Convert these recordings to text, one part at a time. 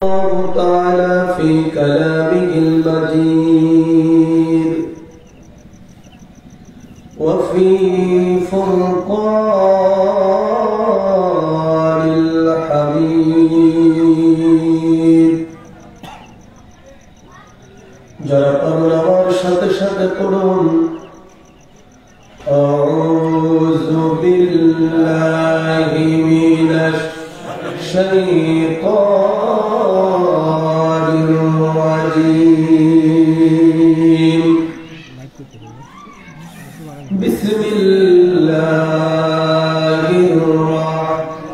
الله تعالى في كلامه المجيد وفي فرقان الحميد যারা পারুন আমার সাথে সাথে পড়ুন আউযু বিল্লাহি মিনাশ শাইতানির রাজীম বিসমিল্লাহির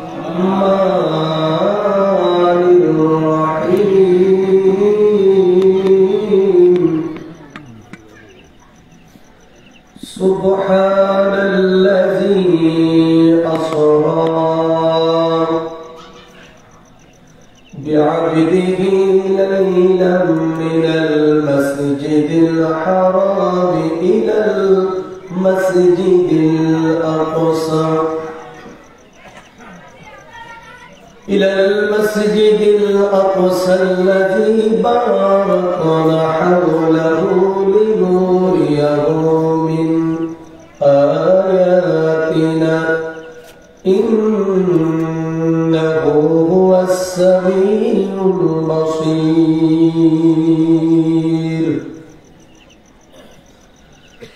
রাহমানির রাহিম সুবহানাল্লাযী আসরা بعبده ليلا من المسجد الحرام إلى المسجد الأقصى الذي باركنا حوله لنريه من آياتنا إنه هو السميع البصير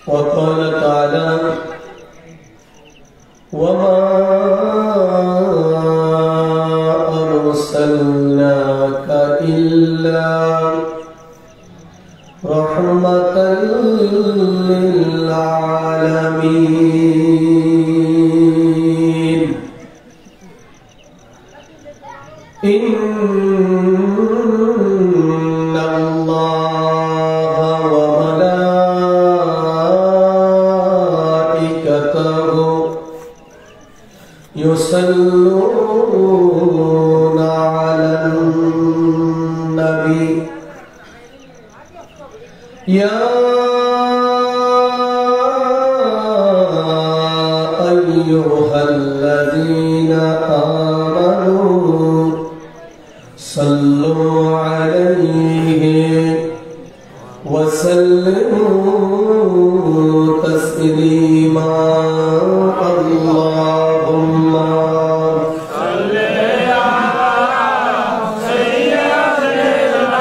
وقال تعالى وما أرسلناك إلا رحمة للعالمين إن الله وملائكته يصلون على النبي يا أيها الذين آمنوا صلوا عليه وسلموا تسليما اللهم صل على سيدنا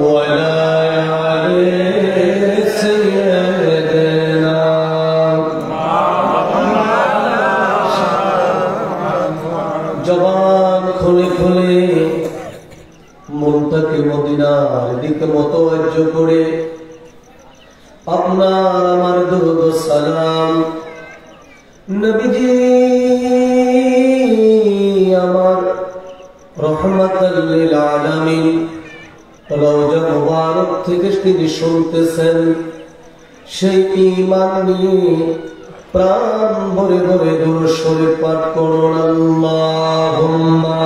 ولا عليه سيدنا জবান খুলে খুলে মনটাকে মদিনার দিকে মতওয়াজ্জ করে আপনার আমার দরুদ ও সালাম নবীজি আমার রহমাতাল লিল আলামিন রওজা মুবারক থেকে তিনি শুনতেছেন সেই ঈমান নিয়ে প্রাণ ভরে ভরে দুরূদ শরীফ পাঠ করুন আল্লাহুম্মা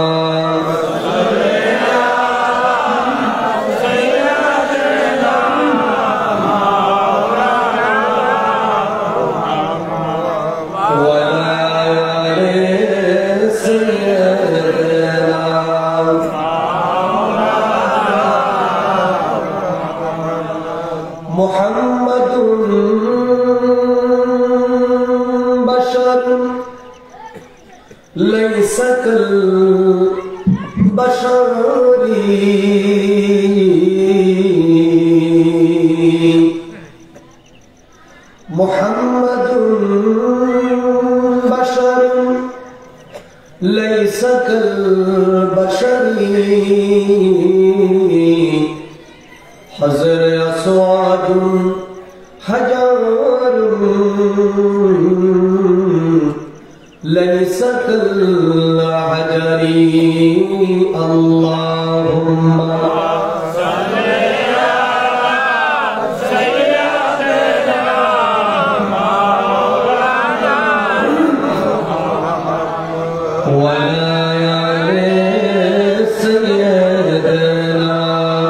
ليس كالبشر محمد بشر ليس كالبشر حجر أسود حجر ليس كالحجر اللهم صل على سيدنا مولانا ولا عليه سيدنا مولانا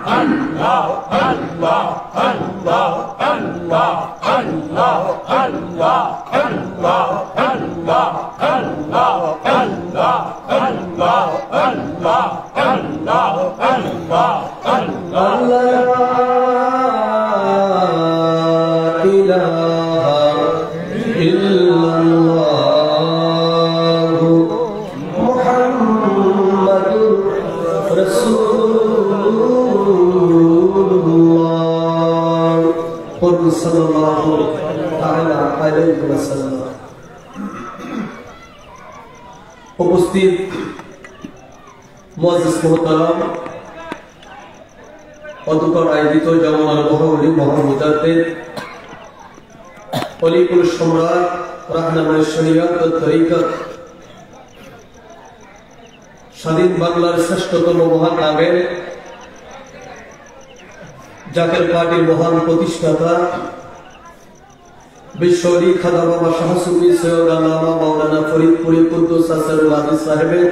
উপস্থিত মুআজ্জিজ মুহতারাম, অধ্যক্ষ আয়োজিত জামাল মহাউলি মুহাম্মদাতে অলিকুল সম্রাট রাহনামায়ে শরিয়ত ও তরিকত স্বাধীন বাংলার শ্রেষ্ঠতম মহান আবেদ জাকের পার্টির মহান প্রতিষ্ঠাতা বিশ্বরি খাদা বাবা শাহ সুফি সৈয়দ আল্লামা মাওলানা ফরিদপুরি কুদ্দুস আসরুল আজিজ সাহেবের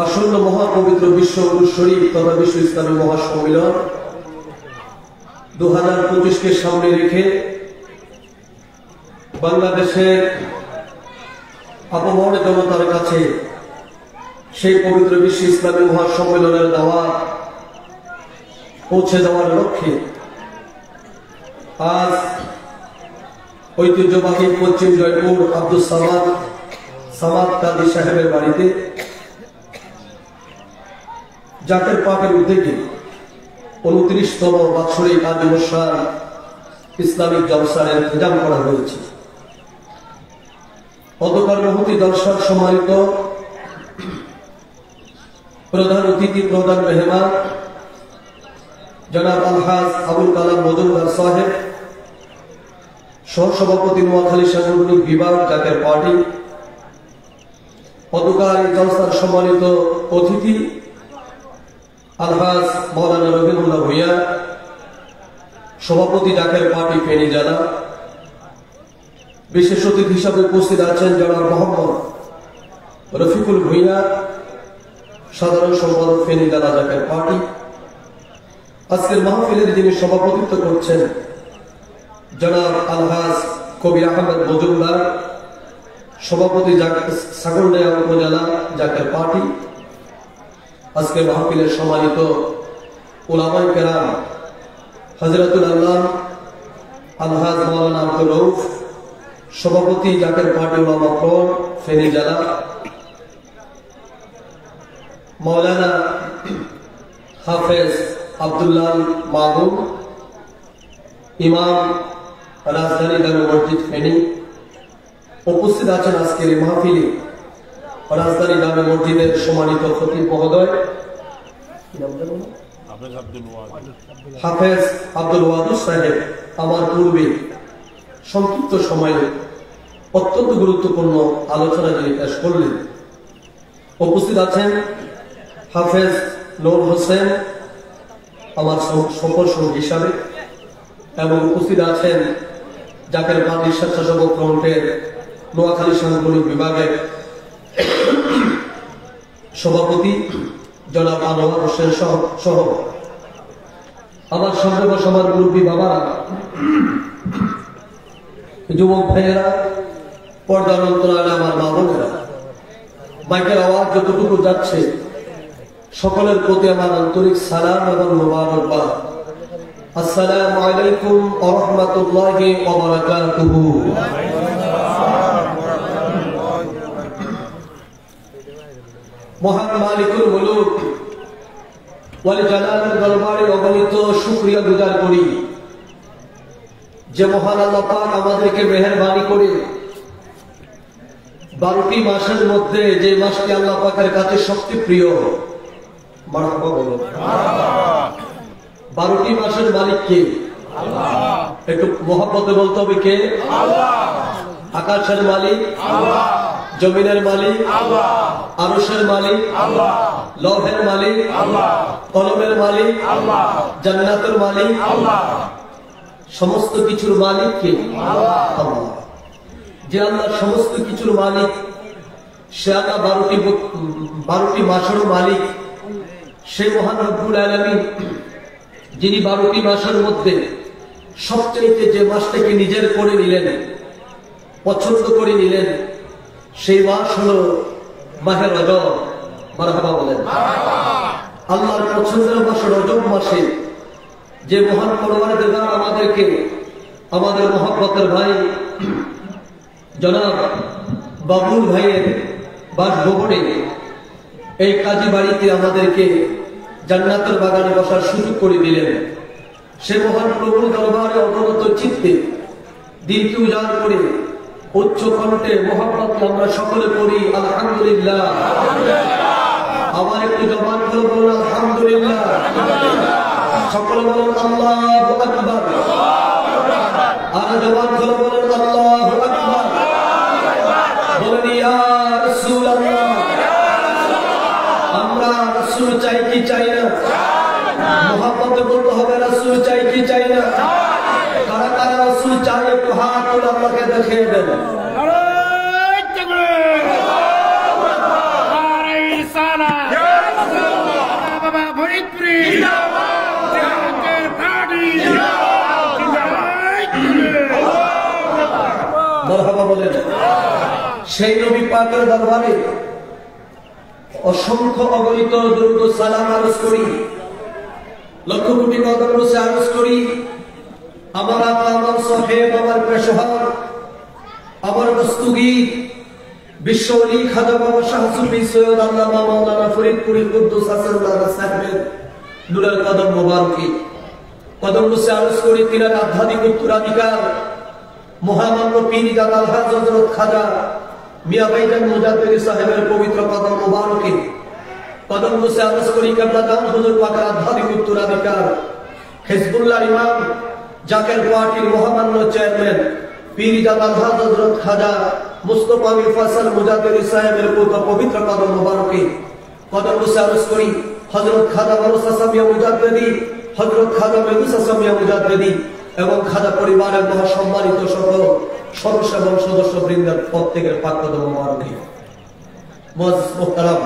আসন্ন মহাপবিত্র বিশ্ব উরুস শরীফ তথা বিশ্ব ইসলামী মহাসম্মেলন 2025 কে সামনে রেখে বাংলাদেশের আপামর জনতার কাছে সেই পবিত্র বিশ্ব ইসলামী মহাসম্মেলনের দাওয়াত পৌঁছে দেওয়ার লক্ষ্যে আজ ঐতিহ্যবাহী পশ্চিম জয়পুর আব্দুল সামাদ কাজী সাহেবের বাড়িতে জাকের পাকের উদ্যোগে 29তম বাৎসরিক আদিবর্ষার ইসলামিক জলসার ইন্তজাম করা হয়েছে। অধ্যক্ষ মহতি জলসার সম্মানিত প্রধান অতিথি, প্রধান মেহমান জনাব আলহাজ আবুল কালাম মজুমদার সাহেব, সহসভাপতি নোয়াখালী সাংগঠনিক বিভাগ জাকের পার্টি, অধ্যক্ষ জলসার সম্মানিত অতিথি আলহাজ মাওলানা রহিমুল্লাহ ভূঁইয়া, সভাপতি জাকের পার্টি ফেনী জেলা। বিশেষ অতিথি হিসাবে উপস্থিত আছেন জনাব মোহাম্মদ রফিকুল ভূঁইয়া, সাধারণ সম্পাদক ফেনী জেলা জাকের পার্টি। আজকের মাহফিলের যিনি সভাপতিত্ব করছেন জনাব আলহাজ কবির আহমেদ মজুমদার, সভাপতি ছাগলনাইয়া উপজেলা জাকের পার্টি। আজকের মাহফিলের সম্মানিত উলামায়ে কেরাম হযরতুল আল্লাহ আলহাজ মাওলানা আব্দুর রউফ, সভাপতি জাকের পার্টি উলামা ফ্রন্ট ফেনী জেলা। মাওলানা হাফেজ আব্দুল্লাহ মাহমুদ, ইমাম রাজধানী জামে মসজিদ ফেনী। উপস্থিত আছেন আজকের এই মাহফিলে রাজধানী জামে মসজিদের সম্মানিত খতিব মহোদয় হাফেজ আব্দুল ওয়াদুদ সাহেব। আমার পূর্বে সংক্ষিপ্ত সময়ে অত্যন্ত গুরুত্বপূর্ণ আলোচনা যিনি পেশ করলেন। উপস্থিত আছেন হাফেজ নূর হোসেন আমার সফর সঙ্গী হিসাবে, এবং উপস্থিত আছেন জাকের পার্টি স্বেচ্ছাসেবক ফ্রন্টের নোয়াখালী সাংগঠনিক বিভাগের সভাপতি জনাব আনোয়ার হোসেন সহ আমার সঙ্গে সবার মুরব্বী বাবারা, যুবক ভাইয়েরা, পর্দার অন্তরালে আমার মা বোনেরা, মাইকের আওয়াজ যতটুকু যাচ্ছে সকলের প্রতি আমার আন্তরিক সালাম এবং মোবারকবাদ। আসসালামু আলাইকুম ওয়া রাহমাতুল্লাহি ওয়া বারাকাতুহু। মহান মালিকুল মুলুক ওয়াল জালালের দরবারে অগণিত শুকরিয়া গুজার করি যে মহান আল্লাহ পাক আমাদেরকে মেহেরবানি করে 12টি মাসের মধ্যে যে মাসটি আল্লাহ পাকের কাছে সবচেয়ে প্রিয়, মারহাবা বলো, 12টি মাসের মালিক কে? আল্লাহ। একটু মহব্বতে বলতে হবে কে? আল্লাহ। আকাশের মালিক আল্লাহ, জমিনের মালিক আল্লাহ, আরশের মালিক আল্লাহ, লৌহের মালিক আল্লাহ, কলমের মালিক আল্লাহ, জান্নাতের মালিক আল্লাহ, সমস্ত কিছুর মালিক কে? আল্লাহ। যে আল্লাহ সমস্ত কিছুর মালিক, সে আল্লাহ 12টি মাসের মালিক, সেই মহান রব্বুল আলামিন যিনি 12টি মাসের মধ্যে সবচেয়ে যে মাসটাকে নিজের করে নিলেন, পছন্দ করে নিলেন, সেই মাস হলো মাহে রজব। মারহাবা বলেন। আল্লাহর পছন্দের মাস রজব মাসে যে মহান পরওয়ারদিগার আমাদেরকে আমাদের মহব্বতের ভাই জনাব বাবুল ভাইয়ের বাসভবনে এই কাজী বাড়িতে আমাদেরকে জান্নাতের বাগানে বসার সুযোগ করে দিলেন। সে মহান প্রভুর দরবারে অবনত চিত্তে দিনকে উজাড় করে উচ্চ কণ্ঠে মহব্বত আমরা সকলে পড়ি আলহামদুলিল্লাহ। আবার একটু জবান করে বলুন আলহামদুলিল্লাহ। সকলে বলুন আল্লাহু আকবার। আর জবান করে বলুন আল্লাহু আকবার। বলেন ইয়া রাসূলুল্লাহ। আমরা রাসূল চাই কি চাই না? মহব্বতে বলতে হবে রাসূল চাই কি চাই না? কারা কারা রাসূল চাই একটু হাত তুলে আমাকে দেখিয়ে দেন। মারহাবা বলেন। সেই নবী পাকের দরবারে অসংখ্য অগণিত দুরূদ সালাম আরজ করি, লক্ষ কোটি কদম রসে আরজ করি আমার আপা, আমার সাহেব, আমার পেশোয়ার, আমার দস্তগীর বিশ্ব ওলি খাজা বাবা শাহ সুফি সৈয়দ আল্লামা মাওলানা ফরিদপুরি কুদ্দুস হাসানুল্লাহ সাহেবের নূরের কদম মোবারকে কদম রসে আরজ করি তিনার আধ্যাত্মিক উত্তরাধিকার মহামান্য পীর দাদা আলহাজ হযরত খাজা মিয়া ভাইজান মুজাদ্দিদ সাহেবের পবিত্র কদম মোবারকে কদম রসে আরজ করি কিবলা দান হুজুর পাকের আধ্যাত্মিক উত্তরাধিকার হিজবুল্লাহর ইমাম জাকের পার্টির মহামান্য চেয়ারম্যান পীর দাদা আলহাজ হযরত খাজা মুস্তাফা মির ফয়সাল মুজাদ্দিদ সাহেবের পবিত্র কদম মোবারকে কদম রসে আরজ করি হযরত খাজা ওয়ারসা সামিয়া মুজাদ্দিদি, হযরত খাজা মেদুসা সামিয়া মুজাদ্দিদি এবং খাজা পরিবারের মহাসম্মানিত সকল সদস্য এবং সদস্য বৃন্দের প্রত্যেকের পাক কদম মোবারকে। মুআজ্জিজ মুহতারাম,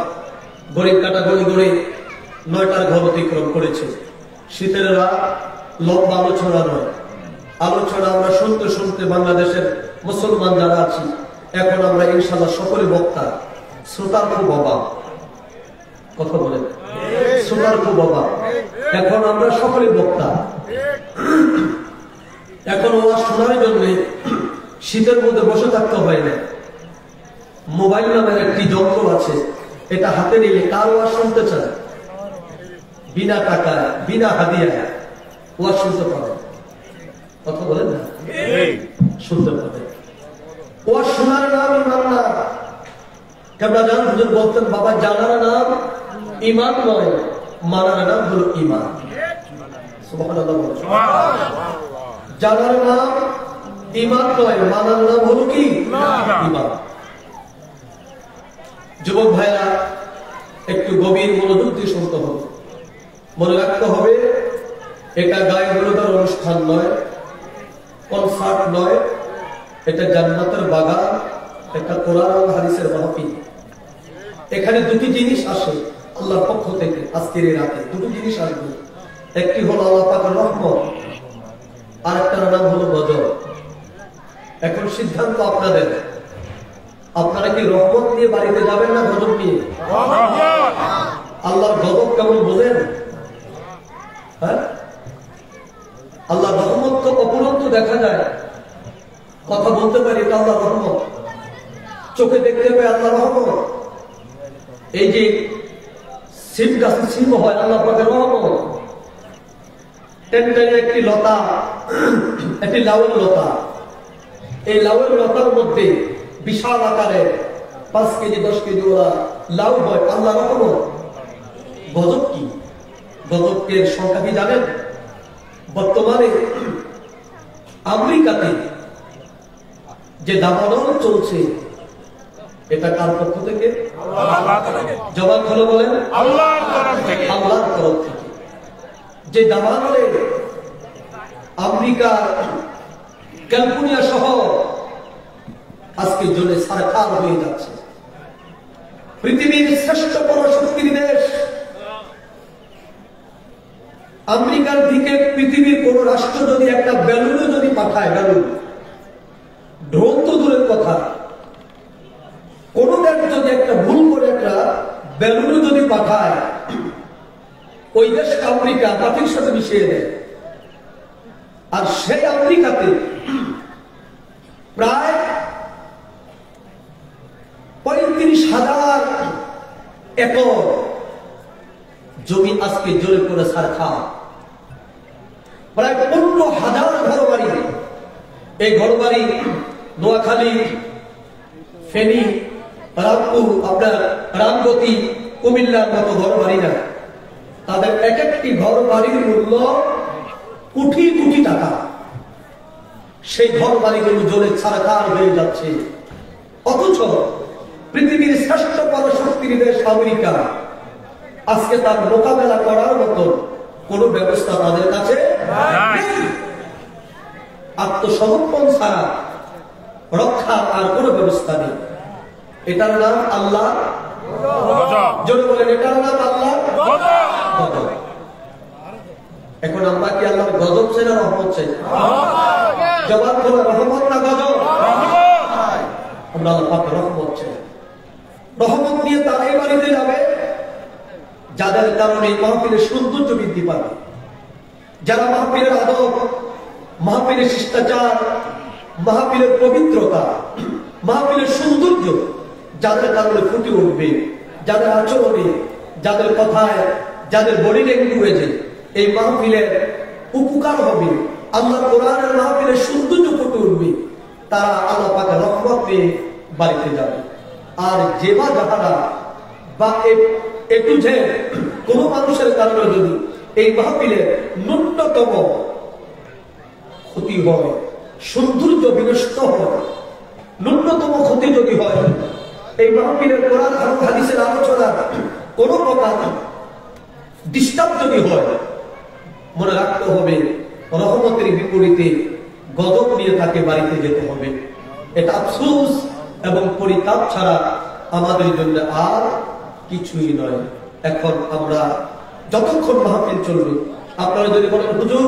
গরিব কাটা গলি গড়ে 9টার ঘর অতিক্রম করেছে। শীতের রাত, লম্বা আলোচনা নয়, আলোচনা আমরা শুনতে শুনতে বাংলাদেশের মুসলমান যারা আছি এখন আমরা ইনশাআল্লাহ সকলে বক্তা, শ্রোতার খুব অভাব। কথা বলেন, শ্রোতার খুব অভাব। এখন আমরা সকলে বক্তা। এখন ওয়াজ শোনার জন্য শীতের মধ্যে বসে থাকতে হয় না। মোবাইল নামের একটি যন্ত্র আছে, এটা হাতে নিলে কার ওয়াজ শুনতে চায় বিনা টাকায় বিনা হাদিয়ায় ওয়াজ শুনতে পারে। কথা বলেন না, শুনতে পারে। ওয়াজ শোনার নাম ইমান না। কেবলা জান হুজুর বলতেন বাবা জানার নাম ইমান নয়, মানার নাম হলো ইমান। সুবহানাল্লাহ বলেন। জানার নাম ইমান নয়, মানার নাম হলো কি ইমান। যুবক ভাইরা একটু গভীর মনোযোগ দিয়ে শুনতে হবে, মনে রাখতে হবে এটা গায়ে হলুদের অনুষ্ঠান নয়, কনসার্ট নয়, এটা জান্নাতের বাগান, এটা কোরআন ও হাদিসের মাহফিল। এখানে দুটি জিনিস আসে আল্লাহর পক্ষ থেকে। আজকের এই রাতে দুটো জিনিস আসবে, একটি হলো আল্লাহ পাকের রহমত, আর একটা নাম হলো গজব। এখন সিদ্ধান্ত আপনাদের, আপনারা কি রহমত নিয়ে বাড়িতে যাবেন না গজব নিয়ে? আল্লাহর গজব কেমন বোঝেন? হ্যাঁ, আল্লাহর রহমত তো অপরন্ত দেখা যায়, কথা বলতে পারি এটা আল্লাহর রহমত, চোখে দেখতে পাই আল্লাহর রহমত। এই যে সিম গাছে সিম হয় আল্লাহ পাকের রহমত। টেনটাইনে একটি লতা, একটি লাউয়ের লতা, এই লাউয়ের লতার মধ্যে বিশাল আকারের 5 কেজি 10 কেজি ওরা লাউ হয়, আল্লাহর রহমত। গজব কি? গজবের সংখ্যা কি জানেন? বর্তমানে আমেরিকাতে যে দাবানল চলছে এটা কার পক্ষ থেকে? জবাব খুলে বলেন আল্লাহর তরফ থেকে। আল্লাহর তরফ থেকে যে দাবানলে আমেরিকা ক্যালিফোর্নিয়া সহ আজকে জ্বলে সারখার হয়ে যাচ্ছে। পৃথিবীর শ্রেষ্ঠ পরাশক্তির দেশ আমেরিকার দিকে পৃথিবীর কোন রাষ্ট্র যদি একটা বেলুনও যদি পাঠায়, বেলুন, ড্রোন তো দূরের কথা, কোন দেশ যদি একটা ভুল করে একটা বেলুনও যদি পাঠায়, ওই দেশ আমেরিকা মাটির সাথে মিশিয়ে দেয়। আর সেই আমেরিকাতে প্রায় ৩৫,০০০ একর জমি আজকে জোরে করে সারখা, প্রায় ১৫,০০০ ঘর বাড়ি। এই ঘর বাড়ি নোয়াখালী, ফেনী, রামপুর, আপনার রামগতি, কুমিল্লার মতো ঘর বাড়ি না। তাদের এক একটি ঘর বাড়ির মূল্য কোটি কোটি টাকা। সেই ঘর বাড়িগুলো জ্বলে ছারখার হয়ে যাচ্ছে। অথচ পৃথিবীর শ্রেষ্ঠ পরাশক্তির দেশ আমেরিকা আজকে তার মোকাবেলা করার মতো কোন ব্যবস্থা তাদের কাছে নেই। আত্মসমর্পণ ছাড়া রক্ষা আর কোন ব্যবস্থা নেই। এটার নাম আল্লাহ, জোরে বলেন, এটার নাম আল্লাহ গজব। এখন আমরা কি আল্লাহর গজব চাই না রহমত চাই? জবাব করে রহমত না গজব? আমরা আল্লাহ পাকের রহমত চাই। রহমত নিয়ে তারাই বাড়িতে যাবে যাদের কারণে মাহফিলের সৌন্দর্য বৃদ্ধি পাবে, যারা মাহফিলের আদব, মাহফিলের শিষ্টাচার, মাহফিলের পবিত্রতা, মাহফিলের সৌন্দর্য যাদের কারণে ফুটে উঠবে, যাদের আচরণে, যাদের কথায়, যাদের বডি ল্যাঙ্গুয়েজে এই মাহফিলের উপকার হবে, আল্লাহ কোরআনের মাহফিলের সৌন্দর্য ফুটে উঠবে, তারা আল্লাহ পাকের রহমত পেয়ে বাড়িতে যাবে। আর যে বা যাহারা বা একটু যে কোন মানুষের কারণে যদি এই মাহফিলের ন্যূনতম ক্ষতি হয়, সৌন্দর্য বিনষ্ট হয়, ন্যূনতম ক্ষতি যদি হয়, এই মাহফিলের কোরআন এবং হাদিসের আলোচনা কোন প্রকার ডিস্টার্ব যদি হয়, মনে রাখতে হবে রহমতের বিপরীতে গজব নিয়ে তাকে বাড়িতে যেতে হবে। এটা আফসোস এবং পরিতাপ ছাড়া আমাদের জন্য আর কিছুই নয়। এখন আমরা যতক্ষণ মাহফিল চলবে, আপনারা যদি বলেন হুজুর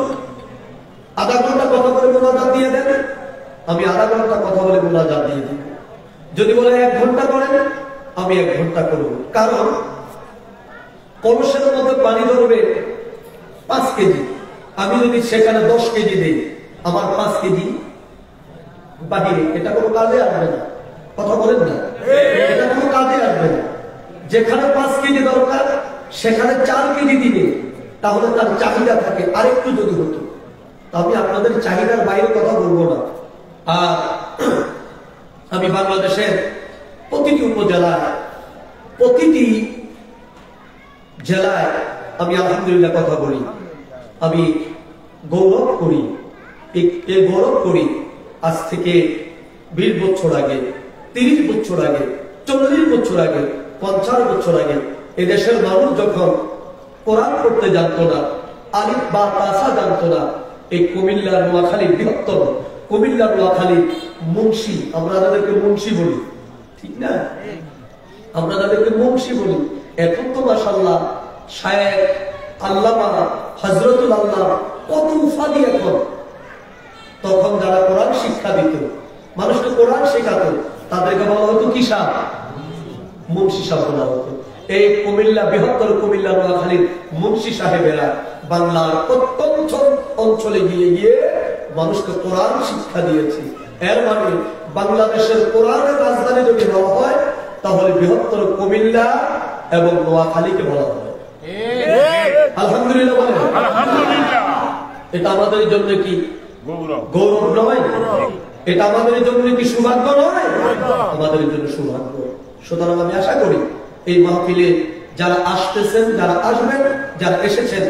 আধা ঘন্টা কথা বলে মোনাজাত দিয়ে দেন, আমি আধা ঘন্টা কথা বলে মোনাজাত দিয়ে দেব। যদি বলে 1 ঘন্টা করেন, আমি 1 ঘন্টা করব। কারণ কলসের মধ্যে পানি ধরবে 5 কেজি, আমি যদি সেখানে 10 কেজি দিই, আমার 5 কেজি বাহিরে, এটা কোনো কাজে আসবে না। কথা বলেন না, এটা কোনো কাজে আসবে না। যেখানে 5 কেজি দরকার সেখানে 4 কেজি দিবে, তাহলে তার চাহিদা থাকে আরেকটু যদি হতো। আমি আপনাদের চাহিদার বাইরে কথা বলবো না। আর আমি বাংলাদেশের প্রতিটি উপজেলায়, প্রতিটি জেলায় আমি আলহামদুলিল্লাহ কথা বলি। আমি গৌরব করি, এই গৌরব করি আজ থেকে 20 বছর আগে, 30 বছর আগে, 40 বছর আগে, 50 বছর আগে এদেশের মানুষ যখন কোরআন পড়তে জানতো না, আলিফ বা তাসা জানতো না, এই কুমিল্লা নোয়াখালী বৃহত্তর কুমিল্লা নোয়াখালী মুন্সি, আমরা যাদেরকে মুন্সি বলি, ঠিক না, আমরা যাদেরকে মুন্সি বলি, এখন তো মাশাআল্লাহ শায়েখ, আল্লামা, হযরতুল আল্লাহ কত উপাধি এখন। তখন যারা কোরআন শিক্ষা দিত, মানুষকে কোরআন শেখাতো, তাদেরকে বলা হতো কি সাহেব, মুন্সি সাহেব বলা হতো। এই কুমিল্লা বৃহত্তর কুমিল্লা নোয়াখালীর মুন্সি সাহেবেরা বাংলার প্রত্যন্ত অঞ্চলে গিয়ে গিয়ে মানুষকে কোরআন শিক্ষা দিয়েছে। এর মানে বাংলাদেশের কোরআনের রাজধানী যদি বলা হয়, তাহলে বৃহত্তর কুমিল্লা এবং নোয়াখালীকে বলা হয়। আলহামদুলিল্লাহ বলেন, এটা আমাদের জন্য কি গৌরব নয়? এটা আমাদের জন্য কি সৌভাগ্য নয়? আমাদের জন্য সৌভাগ্য। সুতরাং আমি আশা করি এই মাহফিলে যারা আসতেছেন, যারা আসবেন, যারা এসেছেন,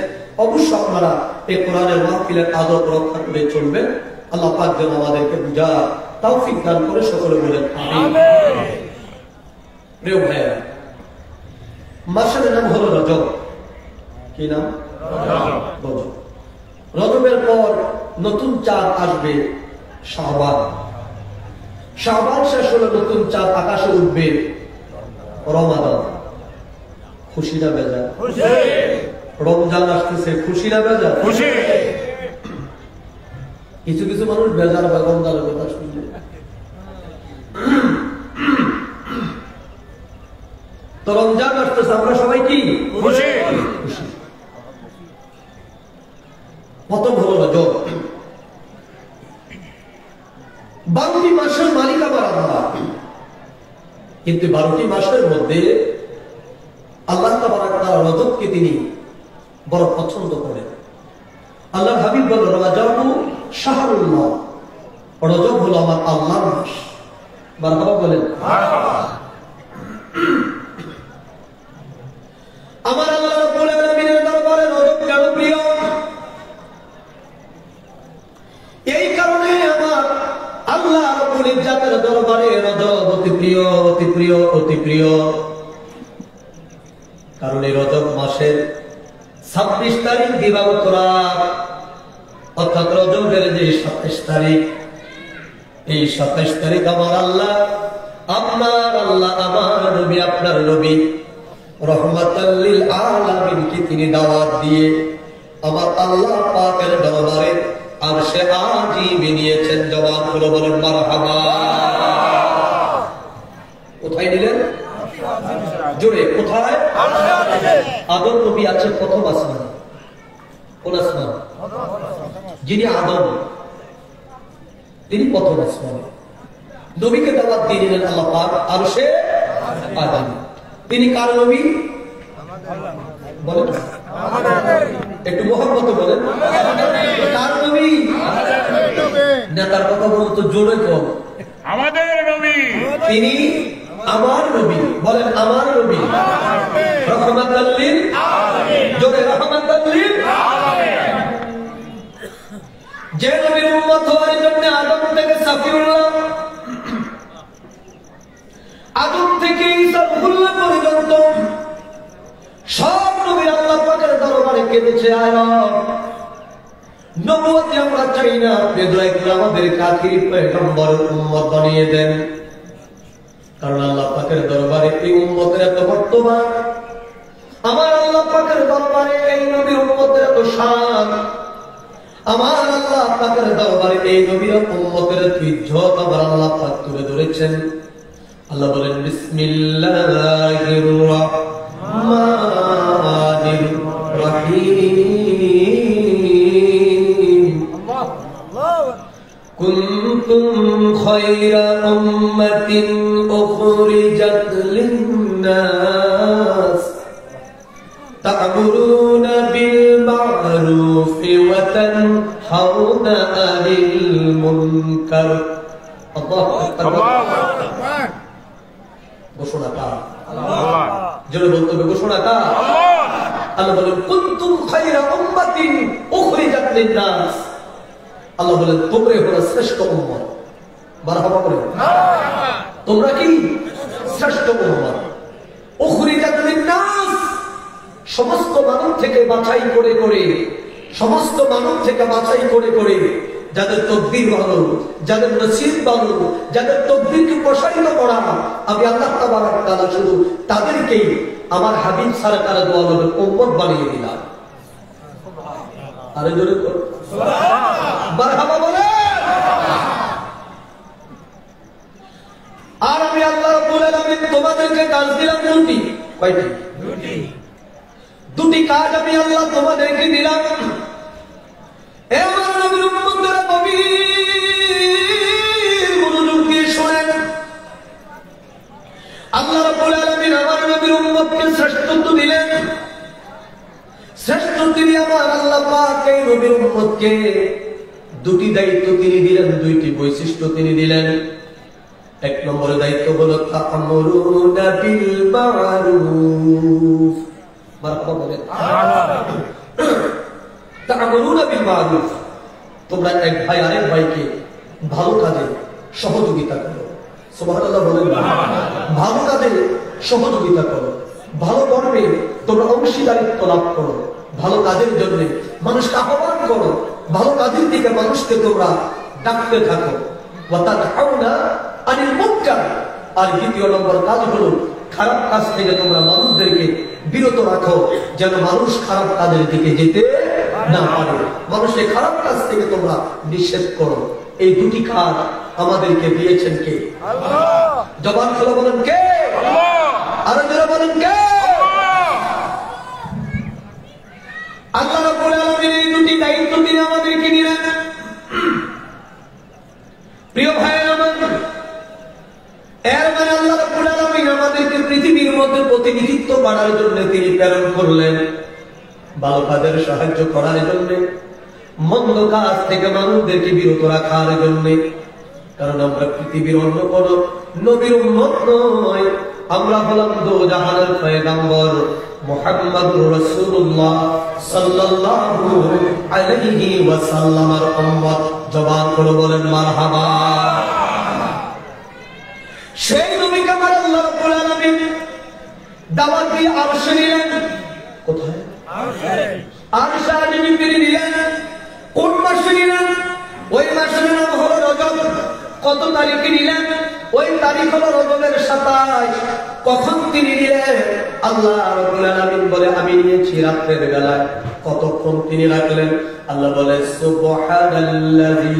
অবশ্য আপনারা এই কোরআনের মাহফিলের আদব রক্ষা করে চলবেন। আল্লাহ পাক যেন আমাদেরকে বুঝা তৌফিক দান করে, সকলে বলেন আমিন। প্রিয় ভাইরা, মাসের নাম হলো রজব। কি নাম? রজব। রজবের পর নতুন চাঁদ আসবে শাবান। শাবান শেষ হলে নতুন চাঁদ আকাশে উঠবে রমাদান। খুশি না বেজার? রমজান আসতেছে, খুশি না বেজার? খুশি। কিছু কিছু মানুষ বেজার বা রমজানের কথা শুনলে। তো রমজান আসতেছে, আমরা সবাই কি খুশি? খুশি। প্রথম হলো রজব। 12টি মাসের মালিক আমার আল্লাহ, কিন্তু 12টি মাসের মধ্যে আল্লাহ তাবারক তাআলা রজবকে তিনি বড় পছন্দ করেন। আল্লাহ হাবিব বলেন রজব শাহরুল্লাহ, রজব হলো আমার আল্লাহর মাস। মারহাবা বলেন। আমার আল্লাহ রাব্বুল আলামিনের দরবারে রজব কেন প্রিয়? এই কারণে আমার আল্লাহ রাব্বুল ইজ্জাতের দরবারে রজব অতি প্রিয়, অতি প্রিয়, অতি প্রিয়। কারণ এই রজব মাসের 26 তারিখ দিবাগত রাত, অর্থাৎ রজবের যে 27 তারিখ, এই 27 তারিখ আমার আল্লাহ, আপনার আল্লাহ, আমার নবী, আপনার নবী রহমাতাল লিল আলামিনকে তিনি দাওয়াত দিয়ে আমার আল্লাহ পাকের দরবারে আরশে আজিমে নিয়েছেন। জবান খুলে বলেন মারহাবা। কোথায় নিলেন? জোরে কোথায়? আদম নবী আছে প্রথম আসমানে। কোন আসমান? যিনি আদম, তিনি প্রথম আসমানে। নবীকে দাওয়াত দিয়ে দিলেন আল্লাহ পাক আরশে আজিমে। তিনি কার নবী? বলেন একটু মোহাম্মত বলেন। কার নবী? নেতার কথা বলুন তো জোরে কম। আমাদের নবী। তিনি আমার নবী। বলেন আমার নবী রহমাতাল লিল আলামিন। জোরে রহমাতাল লিল আলামিন। যে নবীর উম্মত হওয়ার জন্য আদম থেকে সাফিউল্লাহ, আদম থেকে ঈসা রূহুল্লাহ পর্যন্ত সব নবীর আল্লাহ পাকের দরবারে কেঁদেছে, আয় রব, নবুয়ত আমরা চাই না, আপনি দয়া করে আমাদেরকে আখিরি পয়গম্বরের উম্মত বানিয়ে দেন। কারণ আল্লাহ পাকের দরবারে এই উম্মতের এত বর্তমান, আমার আল্লাহ পাকের দরবারে এই নবীর উম্মতের এত শান, আমার আল্লাহ পাকের দরবারে এই নবীর উম্মতের ইজ্জত আমার আল্লাহ পাক তুলে ধরেছেন। আল্লাহ বলেন বিসমিল্লাহির রাহমানির রহিম। কুনতুম খায়রা উম্মাতিন উখরিজাত লিন-নাস তা'মুরুনা বিল মা'রুফি ওয়া তানহাউনা আনিল মুনকার। আল্লাহু আকবার। ঘোষণা কার? আল্লাহ। জোরে বলতে হবে ঘোষণা কার? আল্লাহ। আল্লাহ বলেন কুনতুম খায়রা উম্মাতিন উখরিজাত লিন-নাস। আল্লাহ বলেন তোমরা হলো শ্রেষ্ঠ উম্মত। মারহাবা বলেন। তোমরা কি শ্রেষ্ঠ উম্মত। উখরিজাত লিন-নাস, সমস্ত মানব থেকে বাছাই করে করে, সমস্ত মানব থেকে বাছাই করে করে যাদের তকদির ভালো, যাদের নসিব ভালো, যাদের তকদিরকে প্রসারিত করা, আমি আল্লাহ তাবারক তাআলা শুধু তাদেরকেই আমার হাবিব সরকার দোয়া নবীর উম্মত বানিয়ে দিলাম। আরে জোরে করো সুবহানাল্লাহ, মারহাবা বলে। আর আমি আল্লাহ রাব্বুল আলামিন তোমাদেরকে কাজ দিলাম দুটি। কয়টি? দুটি। দুটি কাজ আমি আল্লাহ তোমাদেরকে দিলাম। এ আমার নবীর উম্মতরা গভীর মনোযোগ দিয়ে শোনেন। আল্লাহ রাব্বুল আলামিন আমার নবীর উম্মতকে শ্রেষ্ঠত্ব দিলেন। শ্রেষ্ঠ তিনি আমার আল্লাহ পাক এই নবীর উম্মতকে দুটি দায়িত্ব তিনি দিলেন, দুইটি বৈশিষ্ট্য তিনি দিলেন। এক নম্বরে দায়িত্ব হলো তা'মুরুনা বিল মা'রুফ। মারহাবা বলেন। তা'মুরুনা বিল মা'রুফ, তোমরা এক ভাই আরেক ভাইকে ভালো কাজে সহযোগিতা করো। সুবহানাল্লাহ বলেন। ভালো কাজে সহযোগিতা করো, ভালো কর্মে তোমরা অংশীদারিত্ব লাভ করো, ভালো কাজের জন্য মানুষকে আহ্বান করো, ভালো কাজের দিকে মানুষকে তোমরা ডাকতে থাকো। ওয়া তানহাউনা আনিল মুনকার, আর দ্বিতীয় নম্বর কাজ হলো খারাপ কাজ থেকে তোমরা মানুষদেরকে থেকে বিরত রাখো, যেন মানুষ খারাপ কাজের দিকে যেতে না পারে। মানুষের খারাপ কাজ থেকে তোমরা নিষেধ করো। এই দুটি কাজ আমাদেরকে দিয়েছেন কে? আল্লাহ। জবান খুলে বলেন কে? আল্লাহ। আরো জোরে বলেন কে? আল্লাহ রাব্বুল আলামিন এই দুটি দায়িত্ব তিনি আমাদেরকে দিলেন। প্রিয় ভাইরা আমার, এর মানে আল্লাহ রাব্বুল আলামিন আমাদেরকে পৃথিবীর মধ্যে প্রতিনিধিত্ব করার জন্য তিনি প্রেরণ করলেন, ভালো কাজের সাহায্য করার জন্য, মন্দ কাজ থেকে মানুষদেরকে বিরত রাখার জন্য। কারণ আমরা পৃথিবীর অন্য কোন নবীর উম্মত নয়, আমরা হলাম দো জাহানের পয়গম্বর মুহাম্মদুর রাসূলুল্লাহ সাল্লাল্লাহু আলাইহি ওয়াসাল্লামের উম্মত। জবান করে বলেন মারহাবা। সেই নবীকে আমার আল্লাহ রাব্বুল আলামিন দাওয়াত দিয়ে আরশে নিলেন। কোথায়? আরশে। আরশে আজিম পেরে দিলেন। কোন মাসে নিলেন? ওই মাসের নাম হলো রজব। কত তারিখে নিলেন? ওই তারিখ হলো রজবের 27। কখন তিনি নিলেন? আল্লাহ রাব্বুল আলামিন বলে আমি নিয়েছি রাতের বেলায়। কতক্ষণ তিনি রাখলেন? আল্লাহ বলে সুবহানাল্লাযী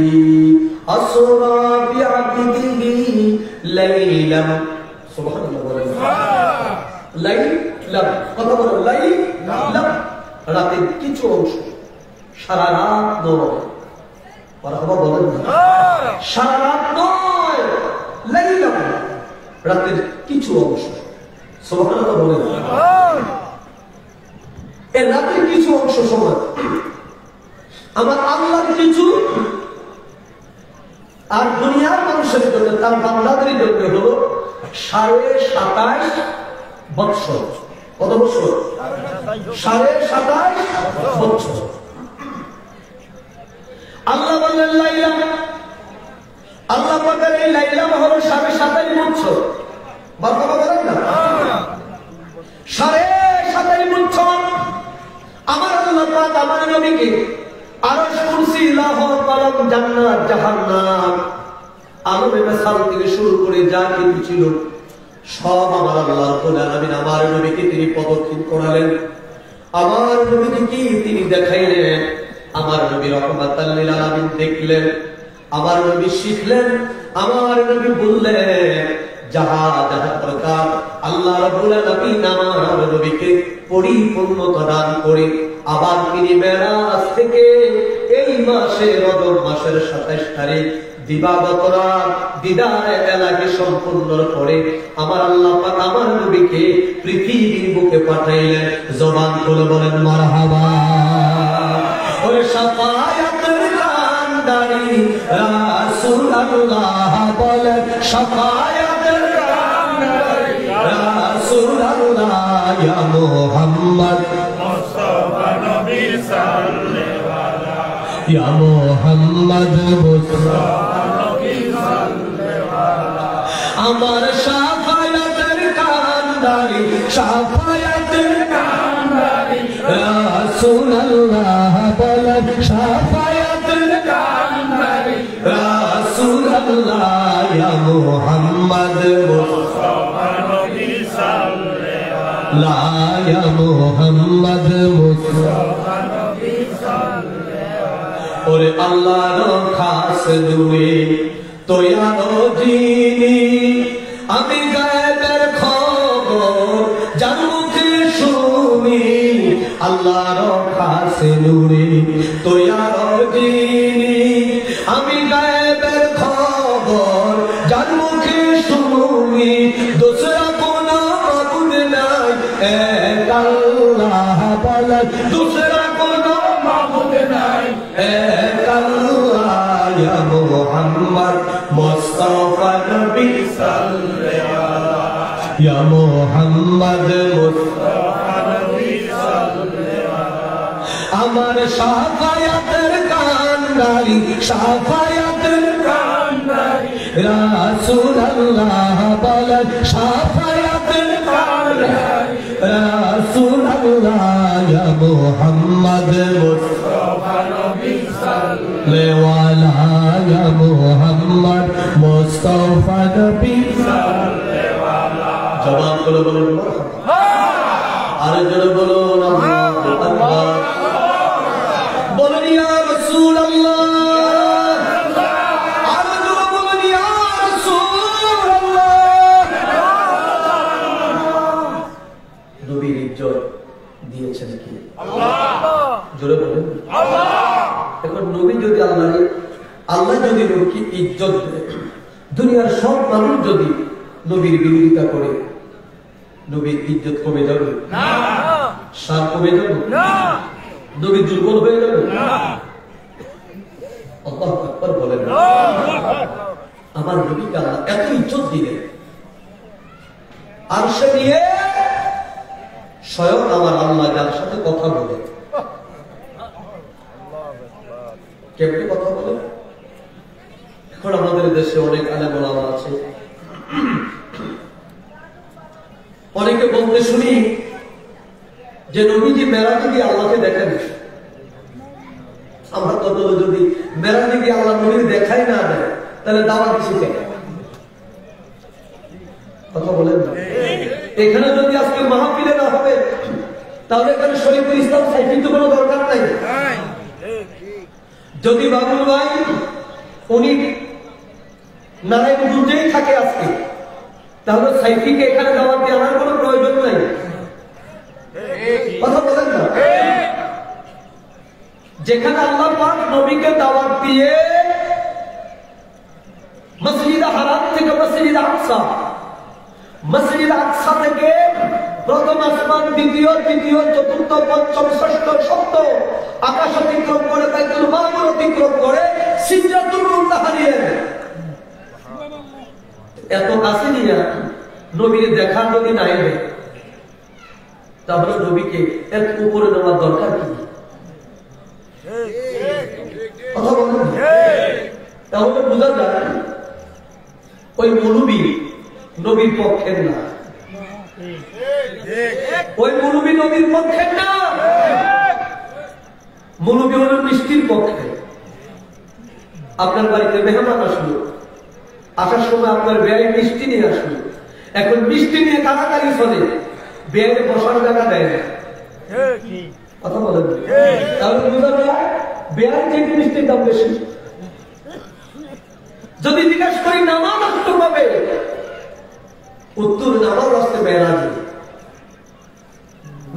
আসরা বিআবদিহি লাইলাম। সুবহানাল্লাহ বলেন। লাইলাম, কথা বলেন লাইলাম, রাতের কিছু অংশ, সারা রাত নয়। মারহাবা বলেন না, সারা রাত নয়, লাইলাম, রাতের কিছু অংশ। সুবহানাল্লাহ বলেন। এই রাতের কিছু অংশ সময় আমার আল্লাহর কিছু আর দুনিয়ার মানুষের জন্য, তার বান্দাদের জন্য হলো 27.5 বৎসর। কত বছর? 27.5 বছর। আল্লাহ বললেন লাইলাম। আল্লাহ পাকের এই লাইলাম হলো 27.5 বছর। বারবার বলেন না, 27.5 বছর আমার আল্লাহ পাক আমার নবীকে আরশ, কুরসি, লৌহ, কলম, জান্নাত, জাহান্নাম, আলমে মেসাল থেকে শুরু করে যা কিছু ছিল সব আমার আল্লাহ রাব্বুল আলামিন আমার নবীকে তিনি প্রদক্ষিণ করালেন। আমার নবীকে কি তিনি দেখাইলেন? আমার নবী রাহমাতাল লিল আলামিন দেখলেন, আমার নবী শিখলেন, আমার নবী বললেন। যাহা যাহা প্রকার আল্লাহ রাব্বুল আলামিন আমার নবীকে পরিপূর্ণতা দান করে আবার তিনি মেরাজ থেকে এই মাসে রজব মাসের 27 তারিখ দিবাগত রাত দিদারে এলাকে সম্পূর্ণ করে আমার আল্লাহ পাক আমার নবীকে পৃথিবীর বুকে পাঠাইলেন। জবান খুলে বলেন মারহাবা। ওরে শাফায়াতের কান্ডারি রাসূলুল্লাহ বলেন, শাফায়াতের কান্ডারি রাসূলুল্লাহ ইয়া মুহাম্মদ মুস্তাফা নবী সাল্লাল্লাহু আলাইহি ইয়া মুহাম্মদ মুস্তাফা নবী সাল্লাল্লাহু আলাইহি। আমার শাফায়াতের কান্ডারি, শাফায়াতের কান্ডারি রাসূলুল্লাহ বলেন, শাফায়াতের কান্ডারি রাসূলুল্লাহ ইয়া মুহাম্মদ মুস্তাফা নবী সাল্লাল্লাহু আলাইহি ইয়া মুহাম্মদ মুস্তাফা নবী সাল্লাল্লাহু। ওরে আল্লাহর খাস নূরে তোয়ানো জিনি আমি গায়েবের খবর যার মুখে শুনি। আল্লাহর খাস নূরে তোয়ানো জিনি আমি গায়েবের খবর যার মুখে শুনি। দোসরা কোনো মাবুদ নাই এক আল্লাহ বলেন, দোসরা কোনো মাবুদ নাই এক আল্লাহ ইয়া মুহাম্মদ মুস্তাফা নবী সাল্লাল্লাহু আলাইহি ইয়া মুহাম্মদ মুস্তাফা নবী সাল্লাল্লাহু আলাইহি। আমার শাফায়াতের কান্ডারি, শাফায়াতের কান্ডারি রাসূলুল্লাহ বলেন, শাফায়াতের কান্ডারি রাসূলুল্লাহ ইয়া মুহাম্মদ মুস্তাফা নবী সাল্লাল্লাহু আলাইহি ইয়া মুহাম্মদ মুস্তাফা নবী সাল্লাল্লাহু আলাইহি। জবান করে বলুন মারহাবা। জোরে বলুন আল্লাহু আকবার। বলেন ইয়া রাসূলুল্লাহ, আরো জোরে বলেন ইয়া রাসূলুল্লাহ। নবীর ইজ্জত দিয়েছেন কি? আল্লাহ। জোরে বলেন আল্লাহ। এখন নবী যদি আল্লাহ যদি নবীকে ইজ্জত দেয়, দুনিয়ার সব মানুষ যদি নবীর বিরোধিতা করে, নবীর ইজ্জত কমে যাবে না, শান কমে যাবে না, নবী দুর্বল হয়ে যাবে না। আল্লাহু আকবার বলেন। আমার নবীকে আল্লাহ এত ইজ্জত দিলেন, আরশে নিয়ে স্বয়ং আমার আল্লাহ যার সাথে কথা বলে। কেমনি কথা বলে? এখন আমাদের দেশে অনেক আলেম ওলামা আছে, অনেকে বলতে শুনি যে নবীজি মেরাজে গিয়ে আল্লাহকে দেখেন। আমরা তো যদি মেরাজে গিয়ে আল্লাহ নবীর দেখাই না দেয়, তাহলে দাওয়াত দিচ্ছে কথা বলেন না। এখানে যদি আজকে মাহফিলে না হবে, তাহলে এখানে শরীফুল ইসলাম সাইফির তো কোনো দরকার নাই। যদি বাবুল ভাই উনি নারায়ণগঞ্জেই থাকে আজকে, তাহলে সাইফিকে এখানে দাওয়াত দিয়ে আনার কোনো প্রয়োজন নাই। কথা বলেন না। যেখানে আল্লাহ পাক নবীকে দাওয়াত দিয়ে মসজিদ হারাম থেকে মসজিদ আকসা, মসজিদ আকসা থেকে প্রথম আসমান, দ্বিতীয়, তৃতীয়, চতুর্থ, পঞ্চম, ষষ্ঠ, সপ্তম আকাশ অতিক্রম করে বাইতুল মামুর অতিক্রম করে সিদরাতুল মুনতাহা নিয়ে এত কাছে নিয়ে নবীর দেখা যদি নাই হয়, তাহলে নবীকে এর উপরে নেওয়ার দরকার কি? কথা বলেন। তাহলে বোঝা যায় ওই মৌলবী নবীর পক্ষের না, ওই মৌলবী নবীর পক্ষের না, মৌলবী হল মিষ্টির পক্ষে। আপনার বাড়িতে মেহমান আসলো, আসার সময় আপনার ব্যয় মিষ্টি নিয়ে আসলো, এখন মিষ্টি নিয়ে কারাকারি চলে, ব্যয়ের বসার জায়গা দেয় না। কথা বলেন। তাহলে বোঝা যায় ব্যয়ের থেকে মিষ্টির দাম বেশি। যদি জিজ্ঞাসা করি নামাজ আসতে হবে, উত্তর নামাজ আসতে মেরাজে,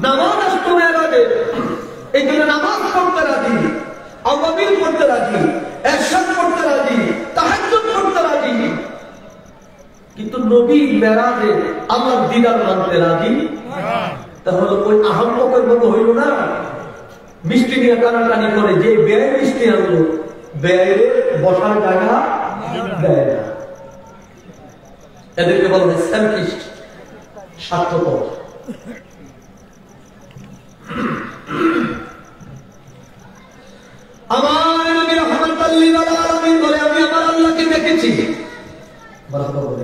নামাজ আসতে মেরাজে। এই জন্য নামাজ পড়তে রাজি, আওয়ামিল পড়তে রাজি, এরশাদ পড়তে রাজি, তাহাজ্জুদ পড়তে রাজি, কিন্তু নবী মেরাজে আল্লাহর দিদার মানতে রাজি। তাহলে ওই আহম্মকের মতো হইল না, মিষ্টি নিয়ে টানাটানি করে, যে ব্যয় মিষ্টি আনলো ব্যয়ের বসার জায়গা দেয় না। এদেরকে বলা হয় সেলফিশ, স্বার্থপর। আমার নবী রাহমাতুল লিল আলামিন বলে, আমি আমার আল্লাহকে দেখেছি। মারহাবা বলে,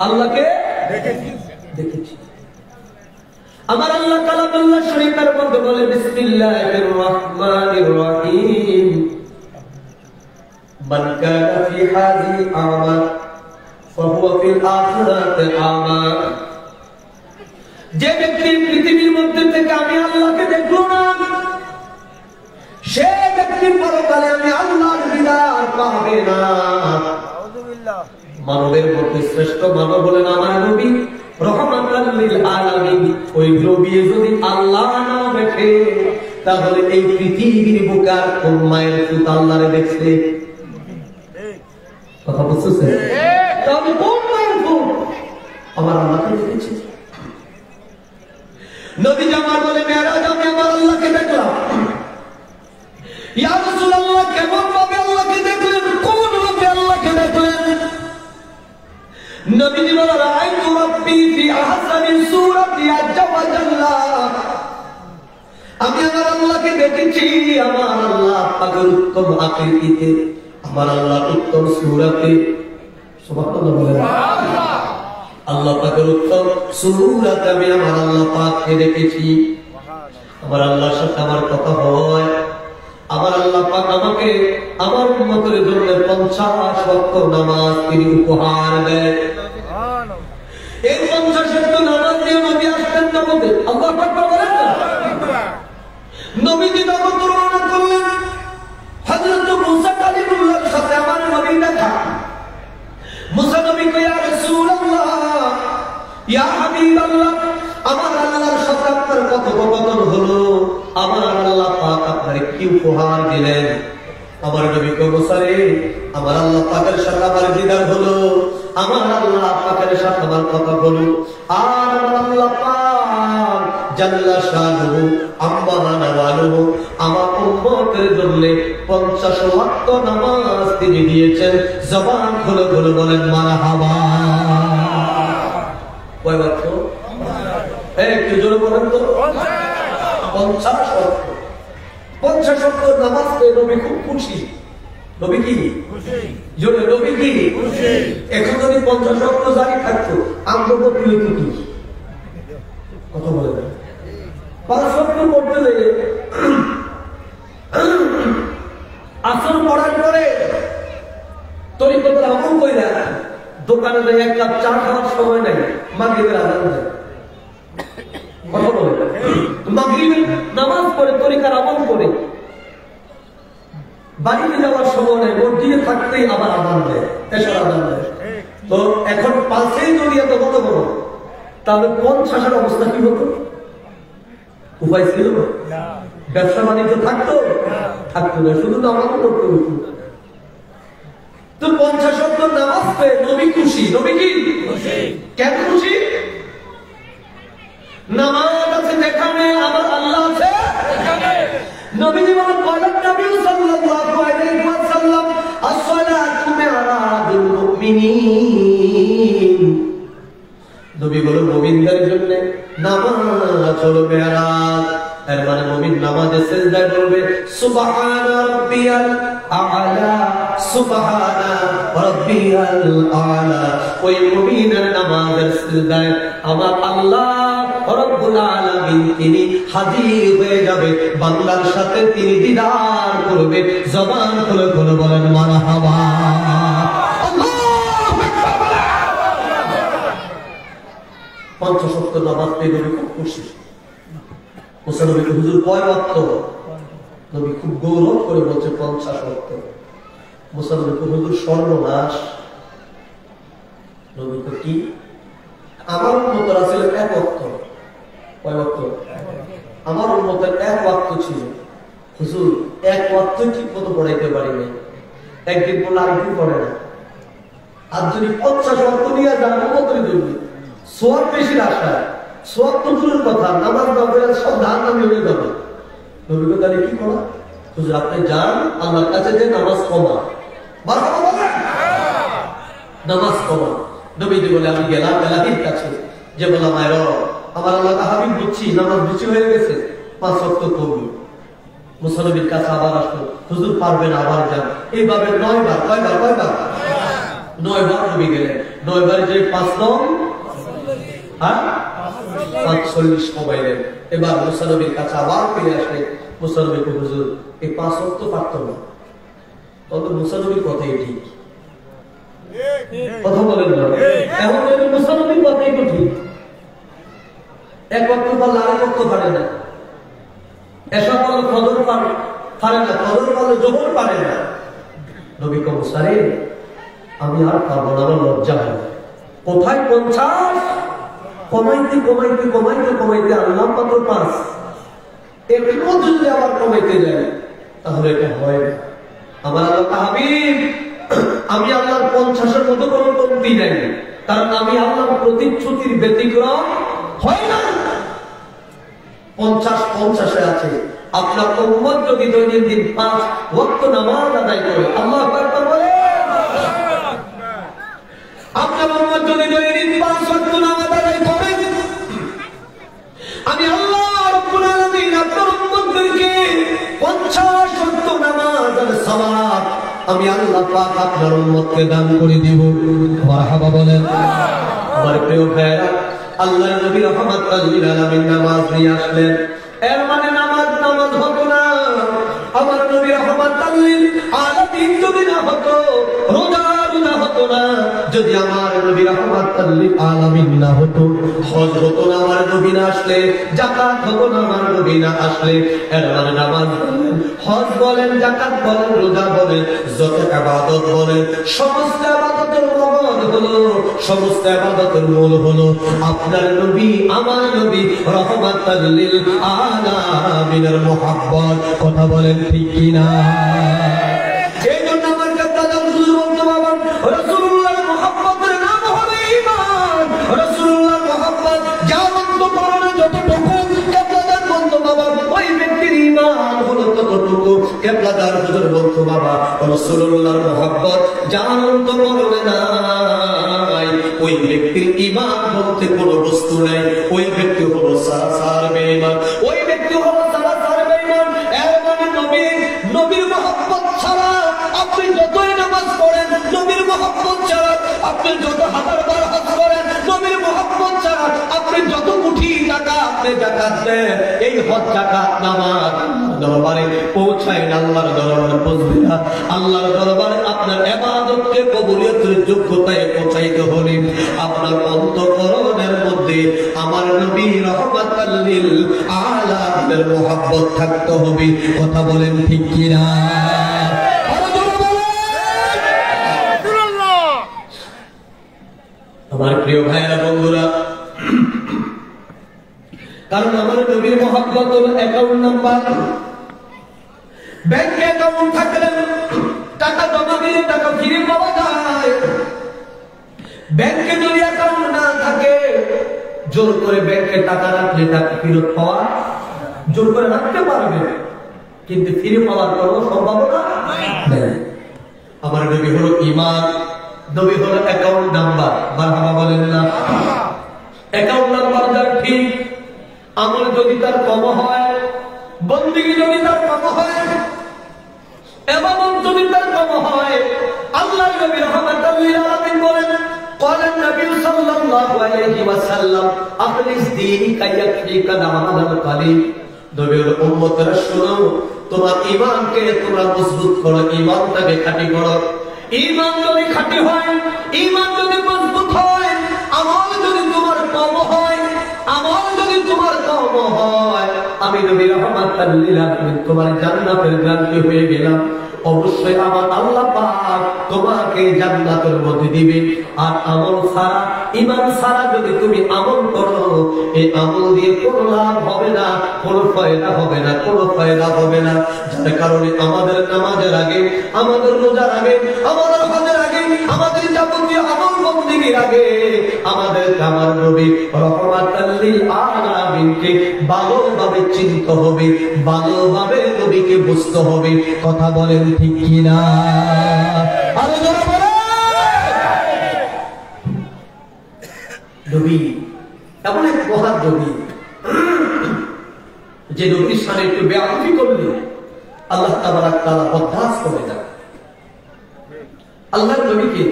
আল্লাহকে দেখেছি। আমার আল্লাহ কালামুল্লাহ শরীফের মধ্যে বলে, বিসমিল্লাহির রহমানির রহিম, মান কানা ফি হাযিহি আমা ফাহুয়া ফিল আখিরাতি আমা। যে ব্যক্তি পৃথিবীর মধ্যে থেকে আমি আল্লাহকে দেখলো না, সে ব্যক্তি পরকালে আমি আল্লাহর দিদার পাবে না। মানবের মধ্যে শ্রেষ্ঠ মানব হলেন আমার নবী রহমাতুল লিল আলামিন। ওই নবী যদি আল্লাহ না দেখে, তাহলে এই পৃথিবীর বুকার কোন মায়ের পুত আল্লাহরে দেখছে? কথা বুঝতেছে? তাহলে কোন মায়ের পুত আমার আল্লাহকে দেখেছে? নবী জামাল বলে, মেরাজ আমি আমার আল্লাহকে দেখলাম। ইয়া রাসূলুল্লাহ, কেমন ভাবে আল্লাহকে দেখলেন? কোন ভাবে আল্লাহকে দেখলেন? নবীজি বলে, রাআইতু রাব্বি ফি আহসানি সূরাতি আজ্জা ওয়া জাল্লা। আমি আমার আল্লাহকে দেখেছি, আমার আল্লাহ পাকের উত্তম আকৃতিতে, আমার আল্লাহ উত্তম সূরাতে। সুবহানাল্লাহ বলেন। আল্লাহ পাকের উত্তম সূরাতে আমি আমার আল্লাহ পাককে দেখেছি। আমার আল্লাহর সাথে আমার কথা হয়। আমার আল্লাহ পাক আমাকে আমার উম্মতের জন্য 50 ওয়াক্ত নামাজ তিনি উপহার দেন। এই 50 ওয়াক্ত নামাজ দিয়ে নবী আসতেন মধ্যে। আল্লাহু আকবার বলেন না। নবীজি তখন তুলনা করলেন হযরত মুসা কালিমুল্লাহর সাথে আমার নবীর দেখা। মুসা নবী কয়, ইয়া রাসূলুল্লাহ, ইয়া হাবিবাল্লাহ, আমার আল্লাহর সাথে আপনার কথোপকথন হলো, আমার আল্লাহ পাক আপনাকে কি উপহার দিলেন? আমার নবী কয়, মুসা রে, আমার আল্লাহ পাকের সাথে আমার দিদার হলো, আমার আল্লাহ পাকের সাথে আমার কথা হলো, আর আমার আল্লাহ পাক জাল্লা শানুহু আম্মা নাওয়ালুহু আমার উম্মতের জন্য 50 ওয়াক্ত নামাজ তিনি দিয়েছেন। জবান খুলে খুলে বলেন মারহাবা। কয় ওয়াক্ত? একটু জোরে বলেন তো। 50 ওয়াক্ত। 50 ওয়াক্ত নামাজ পেয়ে নবী খুব খুশি। নবী কি খুশি? জোরে নবী কি খুশি? এখন যদি 50 ওয়াক্ত জারি থাকতো আমরা বলতে হইতো কি? কথা বলে না। 5 ওয়াক্ত পড়তে লেগে আসর পড়ার পরে তরিকতের আমল কইরা দোকানে যাই এক কাপ চা খাওয়ার সময় নাই, মাগরিবের আযান দেয়। কথা বলে মাগরিবের নামাজ পড়ে তরিকার আমল করে বাড়িতে যাওয়ার সময় নেই, মসজিদে থাকতেই আবার আযান দেয়, এশার আযান দেয়। তো এখন 5-এই যদি এত কত বড়, তাহলে 50-এর অবস্থা কি হতো? উপায় ছিল না, ব্যবসা বাণিজ্য থাকতো থাকতো না, শুধু নামাজ পড়তে হতো। তো 50 ওয়াক্ত নামাজ পেয়ে নবী খুশি। নবী কি খুশি? কেন খুশি? নামাজ আছে যেখানে আমার আল্লাহ আছে সেখানে। নবীজি বলেন, বলেন নবী সাল্লাল্লাহু আলাইহি ওয়াসাল্লাম, as-সালাতু মি'রাজুল মুমিনিন। নবী বলেন, মুমিনদের জন্য নামাজ হলো মেরাজ। এর মানে মুমিন নামাজে সিজদায় বলবে সুবহান রাব্বিয়াল আ'লা, সুবহান রাব্বিয়াল আ'লা। ওই মুমিনের নামাজের সিজদায় আমার আল্লাহ রব্বুল আলামিন তিনি হাজির হয়ে যাবে, বান্দার সাথে তিনি দিদার করবে। জবান খুলে খুলে বলেন মারহাবা। আল্লাহু আকবার। 50 ওয়াক্ত নামাজ পেয়ে নবী খুব খুশি। মুসা নবী হুজুর কয় ওয়াক্ত? নবী খুব গৌরব করে বলছে 50 ওয়াক্ত। মুসা নবী হুজুর সর্বনাশ। নবী তো কি? আমার উম্মতের ছিল 1 ওয়াক্ত। কয় ওয়াক্ত? আমার উম্মতের 1 ওয়াক্ত ছিল। হুজুর 1 ওয়াক্ত ঠিক মতো পড়াইতে পারি নাই, একদিন বললে আরেকদিন পড়ে না। আর যদি 50 ওয়াক্ত নিয়ে যান উম্মতের জন্য সোয়াব বেশির আশা, সোয়াব তো দূরের কথা, নামাজ না পড়লে সব ধান নামে হয়ে যাবে। নবী তাহলে কি করা? হুজুর আপনি যান আল্লাহর কাছে যে নামাজ কমা। মারহাবা বলেন, নামাজ কমা। নবীজি বলে, আমি গেলাম এলাহির কাছে, যে বললাম আয় আমার আল্লাহ হাবিব বুঝছি নামাজ বেশি হয়ে গেছে, 5 ওয়াক্ত কমি। মুসা নবীর কাছে আবার আসলো, হুজুর পারবেন, আবার যান। এইভাবে 9 বার। কয়বার? 9 বার নবী গেলেন। 9 বারে যে 5 নং 45 কমাইলেন। এবার মুসা নবীর কাছে আবার ফিরে আসলেন। মুসা নবী হুজুর এই 5 ওয়াক্ত পারত না। তবে মুসা নবীর কথাই ঠিক। কথা বলেন না, এখন মুসা নবীর কথাই তো ঠিক। 1 ওয়াক্ত পারলে আরেক ওয়াক্ত পারে না, এসা পারলে ফজর পারে না, ফজর পারলে যোহর পারে না। নবী কম সারে আমি আর পারবো না, আমার লজ্জা হয়। কোথায় 50? কমাইতে কমাইতে কমাইতে কমাইতে আনলাম মাত্র 5। এর মধ্যে যদি আবার কমাইতে যায় তাহলে এটা হয় না। আমার আল্লাহ হাবিব, আমি আল্লাহর 50-এর মতো কোনো কমতি নাই, কারণ আমি আল্লাহর প্রতিশ্রুতির ব্যতিক্রম হয় না। 50-50-এ আছে। আপনার উম্মত যদি দৈনন্দিন 5 ওয়াক্ত নামাজ আদায় করে, আল্লাহু আকবার বলে, আপনার উম্মত যদি দৈনন্দিন 5 ওয়াক্ত নামাজ আদায় করে, আমি আল্লাহ রাব্বুল আলামিন আপনার উম্মতদেরকে 50 ওয়াক্ত নামাজের সওয়াব আমি আল্লাহ পাক আপনার উম্মতকে দান করে দেব। মারহাবা বলেন। আমার প্রিয় ভাইরা, আল্লাহর নবী রাহমাতুল লিল আলামিন নামাজ নিয়ে আসলেন। এর মানে নামাজ হতো না। আমার নবী রাহমাতুল লিল আলামিন যদি না হতো, রোজা রোজা হতো না যদি আমার নবী রাহমাতাল লিল আলামিন না হতো, হজ হতো না আমার নবী না আসলে, যাকাত হতো না আমার নবী না আসলে। এর মানে নামাজ বলেন, হজ বলেন, যাকাত বলেন, রোজা বলেন, যত ইবাদত বলেন, সমস্ত ইবাদতের মূল হলো, সমস্ত ইবাদতের মূল হলো আপনার নবী, আমার নবী রাহমাতাল লিল আলামিনের মুহাব্বত। কথা বলেন ঠিক কি না? এই জন্য আমার কাছে হুজুর বলতো, বাবা রাসূলুল্লাহর মুহাব্বতের নাম হবে ঈমান। রাসূলুল্লাহর মুহাব্বত যার অন্তঃকরণে যতটুকু কেবলাদার বলতো বাবা, ওই ব্যক্তির ঈমান হলো ততটুকু। কেবলাদার হুজুর বলতো, বাবা রাসূলুল্লাহর মুহাব্বত যার অন্তঃকরণে নাই, ওই ব্যক্তির ঈমান বলতে কোনো বস্তু নাই। ওই ব্যক্তি হলো সারাসার বেঈমান, ওই ব্যক্তি হলো সারাসার বেঈমান। এর মানে নবীর মুহাব্বত ছাড়া আপনি যতই নামাজ পড়েন, নবীর মুহাব্বত ছাড়া আপনি যত হাজার বার হজ করেন, নবীর মুহাব্বত ছাড়া আপনি যত কোটি টাকা আপনি যাকাত দেন, এই হজ যাকাত নামাজ দরবারে পৌঁছায় না, আল্লাহর দরবারে পৌঁছবে না। আল্লাহর দরবারে আপনার ইবাদতকে কবুলিয়তের যোগ্যতায় পৌঁছাইতে হলে আপনার অন্তঃকরণের মধ্যে আমার নবী রাহমাতাল লিল আলামিনের মুহাব্বত থাকতে হবে। কথা বলেন ঠিক কি না? আমার প্রিয় ভাইয়েরা, বন্ধুরা, কারণ আমার নবীর মুহাব্বত হলো অ্যাকাউন্ট নাম্বার। ব্যাংকে অ্যাকাউন্ট থাকলে টাকা জমা দিলে টাকা ফিরে পাওয়া যায়। ব্যাংকে যদি অ্যাকাউন্ট না থাকে, জোর করে ব্যাংকে টাকা রাখলে টাকা ফেরত পাওয়া, জোর করে রাখতে পারবে কিন্তু ফিরে পাওয়ার কোনো সম্ভাবনা নেই। আমার নবী হলো ঈমান, নবী হলো অ্যাকাউন্ট নাম্বার। মারহাবা বলেন না? অ্যাকাউন্ট নাম্বার যার ঠিক, আমল যদি তার কম হয়, বন্দেগী যদি তার কম হয়, ইবাদত যদি তার কম হয়, আল্লাহর নবী রাহমাতাল লিল আলামিন বলেন, قال النبي صلى الله عليه وسلم اخلص دينك يكفيك العمل القليل। নবীর উম্মতরা শোনো, তোমার ঈমানকে তোমরা মজবুত করো, ঈমানটাকে খাঁটি করো। ঈমান যদি খাঁটি হয়, ঈমান যদি মজবুত হয়, আমল যদি তোমার কম হয়, আমল যদি তোমার কম হয়, আমি নবী রাহমাতাল লিল আলামিন তোমার জান্নাতের গ্যারান্টি হয়ে গেলাম। অবশ্যই আমার আল্লাহ পাক তোমাকে জান্নাতের মধ্যে দিবে। আর আমল ছাড়া, ঈমান ছাড়া যদি তুমি আমল করো, এই আমল দিয়ে কোনো লাভ হবে না, কোনো ফায়দা হবে না, কোনো ফায়দা হবে না। যার কারণে আমাদের নামাজের আগে, আমাদের রোজার আগে, আমাদের হজের আগে, আমাদের যাবতীয় আমল বন্দেগীর আগে আমাদের আমার নবী রাহমাতাল লিল আলামিনকে ভালোভাবে চিনতে হবে, ভালোভাবে নবীকে বুঝতে হবে। কথা বলেন ঠিক কি না? আরে জোরে বলেন। নবী এমন এক মহান নবী, যে নবীর সামনে একটু বেয়াদবি করলে আল্লাহ তাবারাক তাআলা বরদাস্ত করে যান। আল্লাহর নবীকে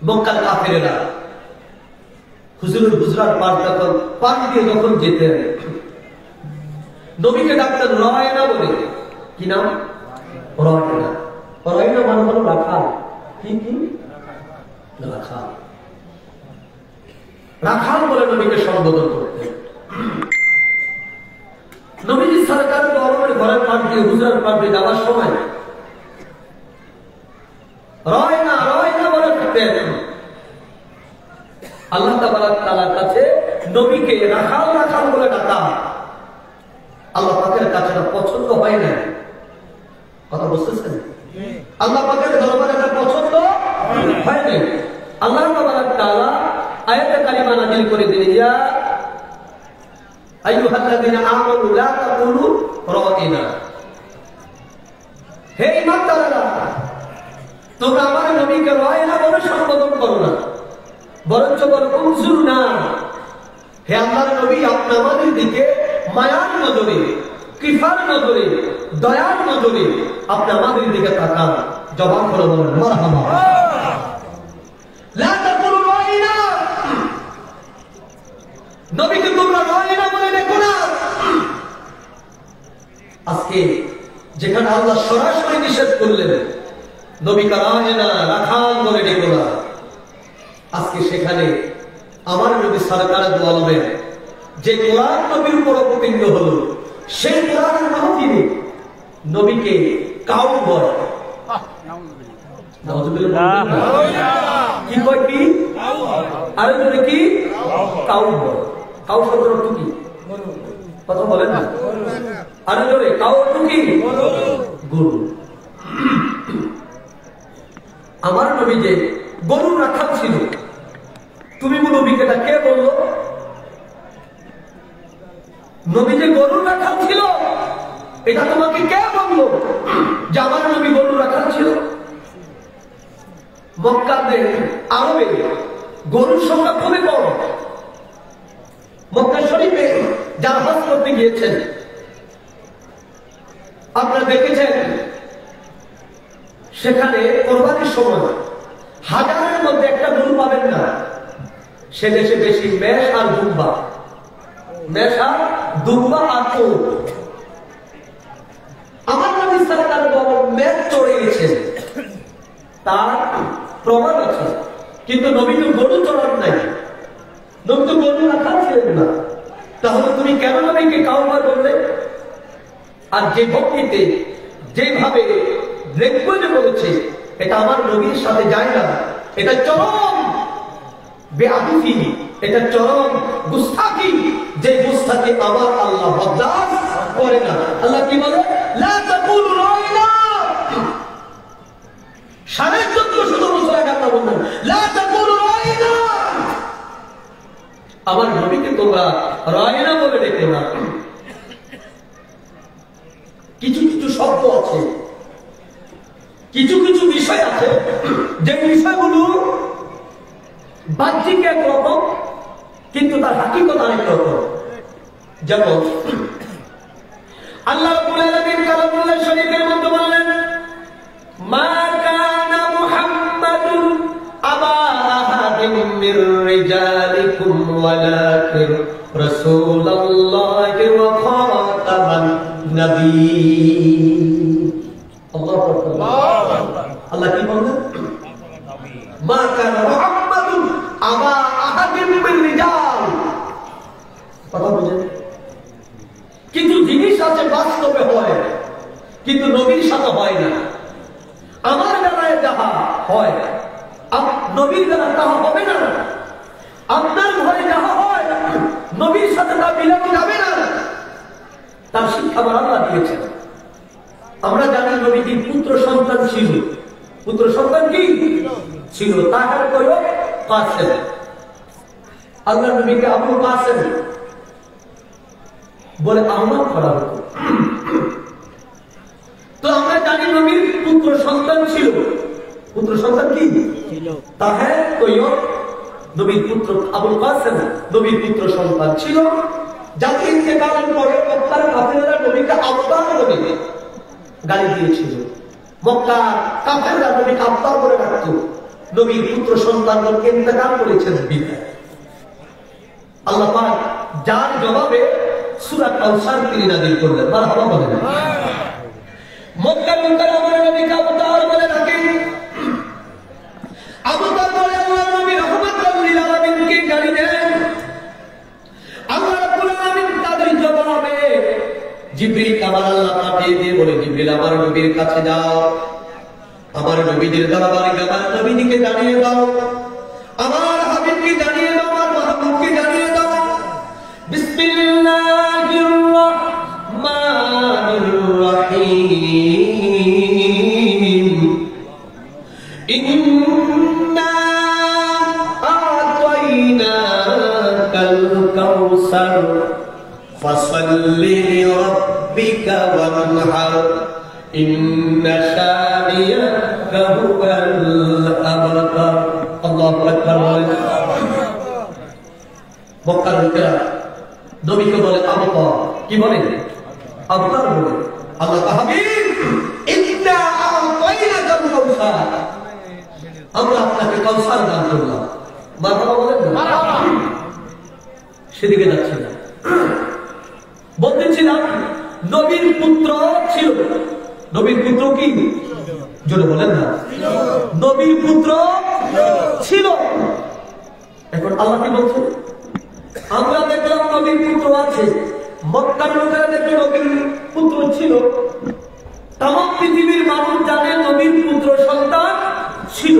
মক্কার কাফেরেরা হুজুরুল হুজরাত পার দিয়ে যখন যেতেন, নবীকে ডাকতেন রয়না বলে। কি নাম? রয়না। রয়না মানে হলো রাখাল। কি কি? রাখাল। রাখাল বলে নবীকে সম্বোধন করতেন। নবীজি সরকার গরমের ঘরের পার দিয়ে হুজরাত পার দিয়ে যাওয়ার সময় রয়না রয়না বলে থাকতেন। আল্লাহ তাবারাক তাআলার কাছে নবীকে রাখাল রাখাল বলে ডাকা আল্লাহ পাকের কাছে পছন্দ হয় না। কথা বুঝতেছেন? আল্লাহ পাকের দরবারে এটা পছন্দ হয় না। আল্লাহ তাবারাক তাআলা আয়াতে কারিমা নাযিল করে দিলেন, ইয়া আইয়ুহাল্লাযীনা আমানু লা তাকুলু রাঈনা। হে ঈমানদাররা, তোমরা আমার নবীকে রাঈনা বলে সম্বোধন করো না, বরঞ্চ বলো উনজুরনা। হে আল্লাহর নবী, আপনি আমাদের দিকে মায়ার নজরে, কৃপার নজরে, দয়ার নজরে আপনি আমাদের দিকে তাকান। জবান করে বলেন মারহাবা। লা তাকুলু রাঈনা, নবীকে তোমরা রাঈনা বলে দেখো না। আজকে যেখানে আল্লাহ সরাসরি নিষেধ করলেন নবী কারায় না, রাখাল বলে ডেকো না। আজকে সেখানে আমার নবী সরকার দু আলমের যে কোরআন নবীর উপর অবতীর্ণ হলো, সেই কোরআনের মাহফিলে নবীকে কাউ বলে। কি কয়? কি আরে জোরে কি? কাউ বলে। কাউ শব্দের অর্থ কি? কথা বলেন না। আরে জোরে, কাউ অর্থ কি? গরু। আমার নবী যে গরু রাখা ছিল, তুমি নবীকে এটা কে বললো? নবী যে গরু রাখা ছিল, এটা তোমাকে কে বললো যে আমার নবী গরু রাখা ছিল? মক্কাতে আরবে গরুর সংখ্যা খুবই কম। মক্কা শরীফে যারা হজ করতে গিয়েছেন, আপনারা দেখেছেন সেখানে কোরবানির সময় হাজারের মধ্যে একটা গরু পাবেন না। সে দেশে বেশি মেষ আর দুম্বা, মেষ আর দুম্বা আর উট। আমার নবী সাল্লাল্লাহু আলাইহি ওয়াসাল্লাম মেষ চড়িয়েছেন, তার প্রমাণ আছে। কিন্তু নবী তো গরু চড়ান নাই, নবী তো গরু রাখা ছিলেন না। তাহলে তুমি কেন নবীকে কাউবা বললে? আর যে ভক্তিতে যেভাবে রেকর্ডে বলেছে, এটা আমার নবীর সাথে যায় না। এটা চরম বেয়াদবি, এটা চরম গুস্তাখি। যে গুস্তাখি আমার আল্লাহ বরদাস্ত করে না। আল্লাহ কি বলে? লা তাকুলু রাইনা। 1450 বছর আগে আল্লাহ বললেন লা তাকুলু রাইনা। আমার নবীকে তোমরা রাইনা বলে ডেকে না। কিছু কিছু শব্দ আছে, কিছু কিছু বিষয় আছে, যে বিষয়গুলো বাহ্যিক একরকম কিন্তু তার হাকিকত আরেক রকম। যেমন আল্লাহ রাব্বুল আলামিন কালামুল্লাহ শরীফের মধ্যে বললেন, মা কানা মুহাম্মাদুন আবা আহাদিন মির রিজালিকুম ওয়ালাকিন রাসূলুল্লাহি ওয়া খাতামান নবিয়্যিন। আল্লাহু আকবার। আল্লাহ কি বললেন? মা কানা মুহাম্মাদুন আবা আহাদিন মির রিজাল। কথা বুঝেন? কিন্তু জিনিস আছে বাস্তবে হয়, কিন্তু নবীর সাথে হয় না। আমার বেলায় যাহা হয়, নবীর বেলায় তাহা হবে না। আপনার ঘরে যাহা হয়, নবীর সাথে তা মিলানো যাবে না। তার শিক্ষা আল্লাহ দিয়েছেন। আমরা জানি নবীজির পুত্র সন্তান ছিল। পুত্র সন্তান কি ছিল? তাহার কয়ো কাসেম। আল্লাহ নবীকে আবুল কাসেম বলে আহ্বান করা হতো। তো আমরা জানি নবীর পুত্র সন্তান ছিল। পুত্র সন্তান কি ছিল? তাহার কয়ো নবীর পুত্র আবুল কাসেম নবীর পুত্র সন্তান ছিল। যাকে ইন্তেকালের পরে মক্কার কাফেররা নবীকে আবতার বলে গালি দিয়েছিল। মক্কা কাফেররা নবীকে আবতার করে রাখত। নবীর পুত্র সন্তানগণ ইন্তেকাল করেছেন বিদায়। আল্লাহ পাক যার জবাবে সূরা কাউসার তিনি নাযিল করলেন। মারহাবা বলেন। মক্কার মুকাররমে নবীকে আবতার বলে রাখেন। আবতার বলে আল্লাহ নবী রাহমাতুল লিল আলামিনকে গালি দেন। আল্লাহ রাব্বুল আলামিন তাদের জবাবে জিবরিল আমার আল্লাহ পাঠিয়ে দিয়ে বলে, জিবরিল আমার নবীর কাছে যাও, আমার নবীদের দরবারে আমার নবীকে জানিয়ে দাও, আমার হাবিবকে জানিয়ে দাও, আমার মাহবুবকে জানিয়ে দাও, বিসমিল্লাহির রাহমানির রহিম, ইন্না আতাইনাকাল কাউসার ফাসাল্লি লিরাব্বিকা ওয়ানহার ইন্না শানিয়াকা হুয়াল আবতার। আল্লাহু আকবার। মক্কার লোকেরা নবীকে বলে আবতার। কি বলে? আবতার বলে। আল্লাহ হাবিব ইন্না আতাইনাকাল কাউসার, আমরা আপনাকে কাউসার দান করলাম। মারহাবা বলেন না? মারহাবা। সেদিকে যাচ্ছে না। বলতেছিলাম নবীর পুত্র ছিল নবীর পুত্র কি জোরে বলেন না নবীর পুত্র ছিল এখন আল্লাহ কি বলছেন আমরা দেখলাম নবীর পুত্র আছে মক্কার লোকেরা দেখলো নবীর পুত্র ছিল তামাম পৃথিবীর মানুষ জানে নবীর পুত্র সন্তান ছিল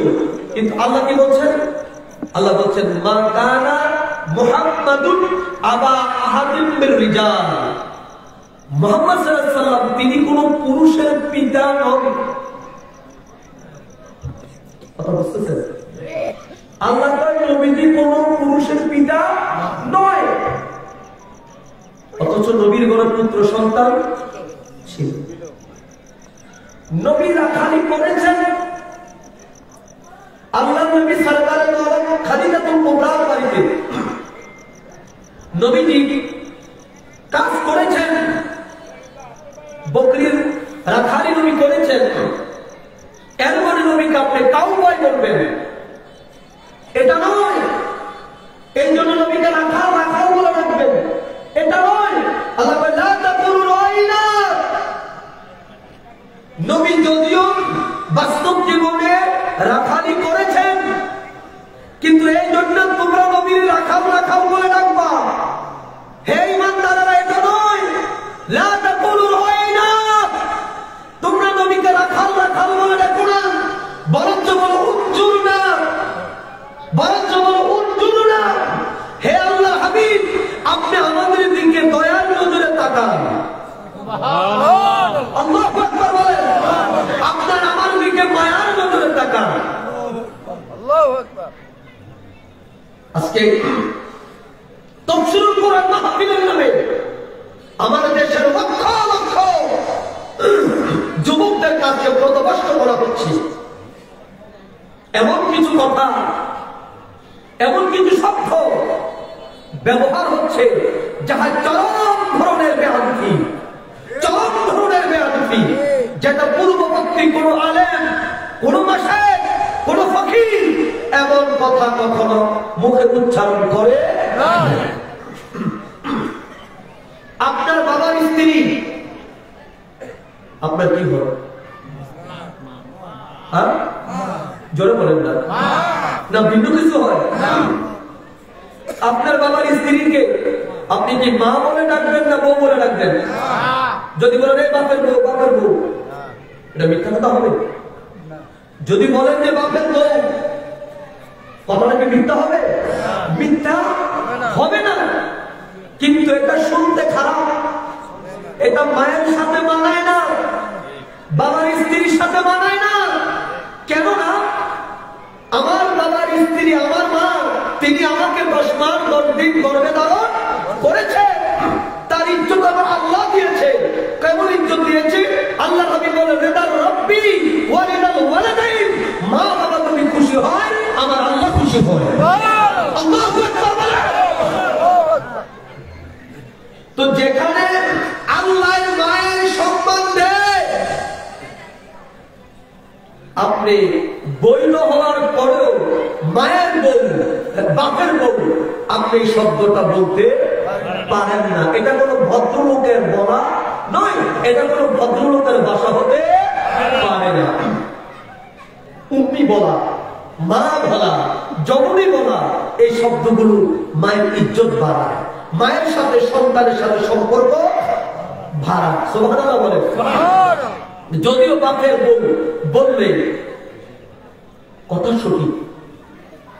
কিন্তু আল্লাহ কি বলছেন আল্লাহ বলছেন মা কানা মুহাম্মাদুন আবা আহাদিন মির রিজাল মুহাম্মদ সাল্লাল্লাহু আলাইহি ওয়াসাল্লাম তিনি কোন পুরুষের পিতা নন কথা বুঝতেছেন আল্লাহ তাআলা নবীজি কোন পুরুষের পিতা নয় অথচ নবীর ঘরে পুত্র সন্তান ছিল নবী রাখালি করেছেন আল্লাহ নবী সরকারে দো আলম খাদিজাতুল কুবরার বাড়িতে নবীজি কাজ করেছেন বকরির রাখালি নবী করেছেন এর মানে নবীকে আপনি কাউবয় করবেন এটা নয় এই জন্য নবীকে রাখাল রাখাল বলে রাখবেন এটা নয় আল্লাহ বলে লা তাকুলু রাইনা নবী যদিও বাস্তব জীবনে রাখালি করেছেন কিন্তু এই জন্য তোমরা নবীর রাখাল রাখাল বলে ডাকবা হে ঈমানদাররা এটা নয় লা তাকুলু রাইনা তোমরা নবীকে রাখাল রাখাল বলে ডাকো না বরঞ্চ বলো উনজুরনা বরঞ্চ বলো উনজুরনা হে আল্লাহর হাবিব আপনি আমাদের দিকে দয়ার নজরে তাকান সুবহানাল্লাহ আল্লাহু আকবার বলেন আপনার আমার দিকে মায়ার নজরে তাকান আল্লাহু আকবার আজকে তাফসীরুল কোরআন মাহফিলের নামে আমাদের দেশের লক্ষ লক্ষ যুবকদের কাছে পথভ্রষ্ট করা হচ্ছে এমন কিছু কথা এমন কিছু শব্দ ব্যবহার হচ্ছে যাহা চরম ধরনের বেয়াদবি চরম ধরনের বেয়াদবি যেটা পূর্ববর্তী কোন আলেম কোন মাশায়েখ কোন ফকির এমন কথা কখনো মুখে উচ্চারণ করে না আপনার বাবার স্ত্রী আপনার কি হয় হ্যাঁ জোরে বলেন না না ভিন্ন কিছু হয় আপনার বাবার স্ত্রীকে আপনি কি মা বলে ডাকবেন না বউ বলে ডাকবেন যদি বলেন এই বাপের বউ এটা মিথ্যা কথা হবে যদি বলেন যে বাপের বউ কথাটা কি মিথ্যা হবে মিথ্যা হবে না কিন্তু এটা শুনতে খারাপ এটা মায়ের সাথে মানায় না বাবার স্ত্রীর সাথে মানায় না কেন না আমার বাবার স্ত্রী আমার মা তিনি আমাকে 10 মাস 10 দিন গর্ভে ধারণ করেছে তার ইজ্জত আমার আল্লাহ দিয়েছে কেমন ইজ্জত দিয়েছে আল্লাহ নবী বলেন রিদার রব্বি ওয়া রিদাল ওয়ালাদাইন মা বাবা যদি খুশি হয় আমার আল্লাহ খুশি হয় আল্লাহু আকবার তো যেখানে আল্লাহ মায়ের সম্মান দেয় আপনি বৈধ হওয়ার পরেও মায়ের বউ বাপের বউ আপনি শব্দটা বলতে পারেন না এটা কোনো ভদ্রলোকের বলা নয় এটা কোনো ভদ্রলোকের ভাষা হতে পারে না উম্মি বলা মা বলা জননী বলা এই শব্দগুলো মায়ের ইজ্জত বাড়ায় মায়ের সাথে সন্তানের সাথে সম্পর্ক ভাড়া সুবহানাল্লাহ বলে যদিও বাপের বউ বললে কথা সঠিক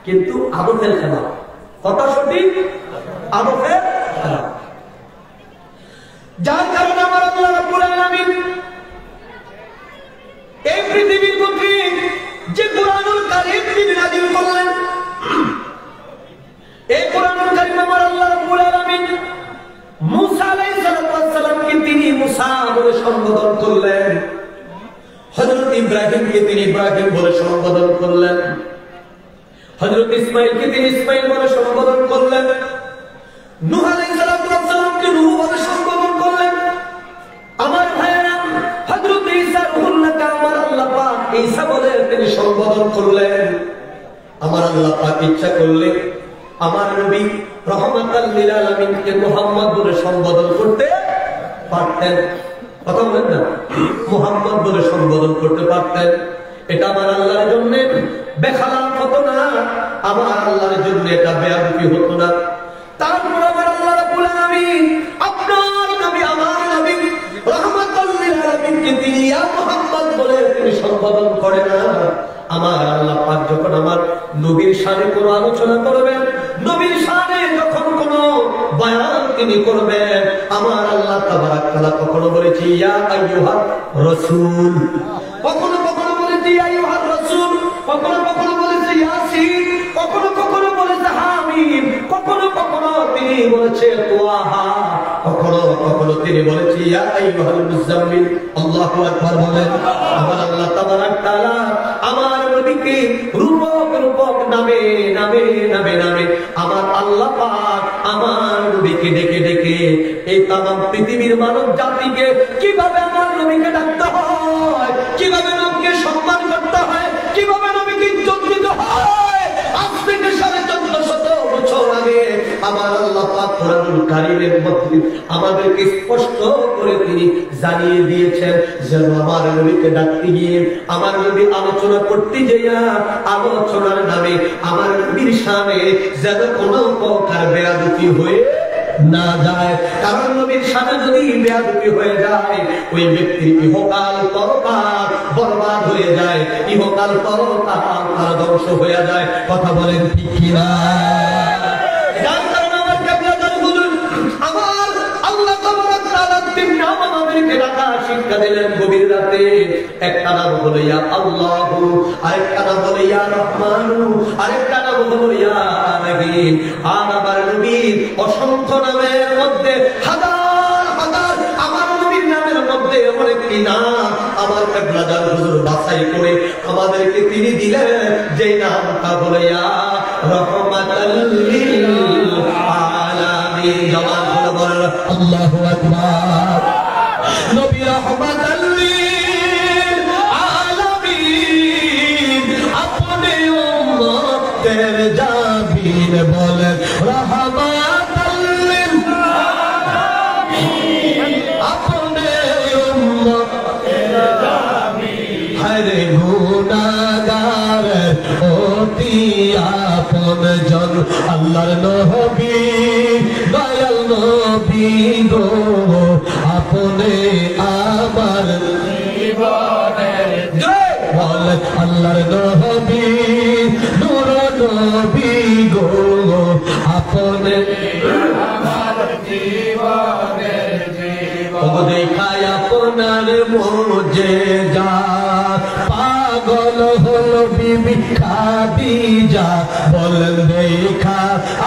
কিন্তু আদবের খেলা কথা সঠিক আদবের খেলা যার কারণে আমার আল্লাহ রাব্বুল আলামিন এই পৃথিবীর মধ্যে যে কুরআনুল কারীম তিনি নাযিল করলেন এই কুরআনুল কারীম আমার আল্লাহ রাব্বুল আলামিন মুসা আলাইহিস সালামকে তিনি মুসা বলে সম্বোধন করলেন হযরত ইব্রাহিমকে তিনি ইব্রাহিম বলে সম্বোধন করলেন হযরত ইসমাঈলকে তিনি ইসমাঈল বলে সম্বোধন করলেন নূহ আলাইহিস সালামকে নূহ বলে সম্বোধন করলেন আমার ভাইয়েরা হযরত ঈসা রূহুল্লাহকে আমার আল্লাহ পাক ঈসা বলে তিনি সম্বোধন করলেন আমার আল্লাহ পাক ইচ্ছা করলে আমার নবী রাহমাতাল লিল আলামিনকে মুহাম্মদ বলে সম্বোধন করতে পারতেন কথা বলেন না, মুহাম্মদ বলে সম্বোধন করতে পারতেন। এটা আমার আল্লাহর জন্য বেখালাম হতো না, আমার আল্লাহর জন্য এটা বেয়াদবি হতো না। তারপর আমার আল্লাহ রাব্বুল আলামিন আপনার নবী আমার নবী রাহমাতুল লিল আলামিনকে তিনি ইয়া মুহাম্মদ বলে তিনি সম্বোধন করে না। আমার আল্লাহ পাক যখন আমার নবীর শানে কোনো আলোচনা করবেন, নবীর শানে যখন কোনো বয়ান তিনি করবেন, আমার আল্লাহ তাবারাক তাআলা কখনো বলেছি ইয়া আইয়ুহার রাসূল, কখনো কখনো বলেছি ইয়া আইয়ুহার রাসূল, কখনো কখনো বলেছে ইয়াসিন, কখনো কখনো বলেছে হামিম, কখনো কখনো তিনি বলেছে তোয়াহা, কখনো কখনো তিনি বলেছে ইয়া আইয়ুহাল মুজাম্মিল। আল্লাহু আকবার বলেন। আমার আল্লাহ তাবারাক তাআলা আমার নবীকে রূপক রূপক নামে নামে নামে নামে আমার আল্লাহ পাক আমার নবীকে ডেকে ডেকে এই তামাম পৃথিবীর মানব জাতিকে কিভাবে আমার নবীকে ডাকতে হয়, কিভাবে নবীকে সম্মান করতে হয়, কিভাবে নবীকে ইজ্জত দিতে হয়, আজ থেকে 1450 বছর আগে আমার আল্লাহ পাক কোরআনুল কারীমের মধ্যে আমাদেরকে স্পষ্ট করে তিনি জানিয়ে দিয়েছেন, যেন আমার নবীকে ডাকতে গিয়ে আমার নবী আলোচনা করতে যাইয়া আলোচনার নামে আমার নবীর সামনে যেন কোনো প্রকার বেয়াদবি হয়ে না যায়। কারণ নবীর সামনে যদি বেয়াদবি হয়ে যায়, ওই ব্যক্তির ইহকাল পরকাল বরবাদ হয়ে যায়, ইহকাল পরকাল তার ধ্বংস হয়ে যায়। কথা বলেন ঠিক কিনা? যার কারণে আমার কেবলাদার হুজুর আমার আল্লাহ তাবারাক তাআলা তিন নাম আমাদেরকে ডাকা শিক্ষা দিলেন গভীর রাতে। একটা নাম হলো ইয়া আল্লাহু, আরেকটা নাম হলো ইয়া রহমানু, আরেকটা নাম হলো ইয়া রহিম। আর আমার নবীর অসংখ্য নামের মধ্যে হাজার হাজার আমার নবীর নামের মধ্যে এমন একটি নাম আমার কেবলাদার হুজুর বাছাই করে আমাদেরকে তিনি দিলেন, যে নামটা হলো ইয়া রহমাতুল লিল আলামিন। জবান খুলে বলেন আল্লাহু আকবার। নবী রহমাতুল লিল আলামিন, আপনি উম্মতের জাবির বলেন রহমাতুল লিল আলামিন, আপনি উম্মতের জাবির, হরে গুনাহগার অতি আপন জন আল্লাহর নবী দয়াল নবী গো, আপনি আমার জীবনের বলেন আল্লাহর নবী নূর নবী গো, আপনি আমার জীবনের জীবন। দেখায় আপনার মুজিজা, পাগল হলো বিবি খাদিজা, বলেন দেখা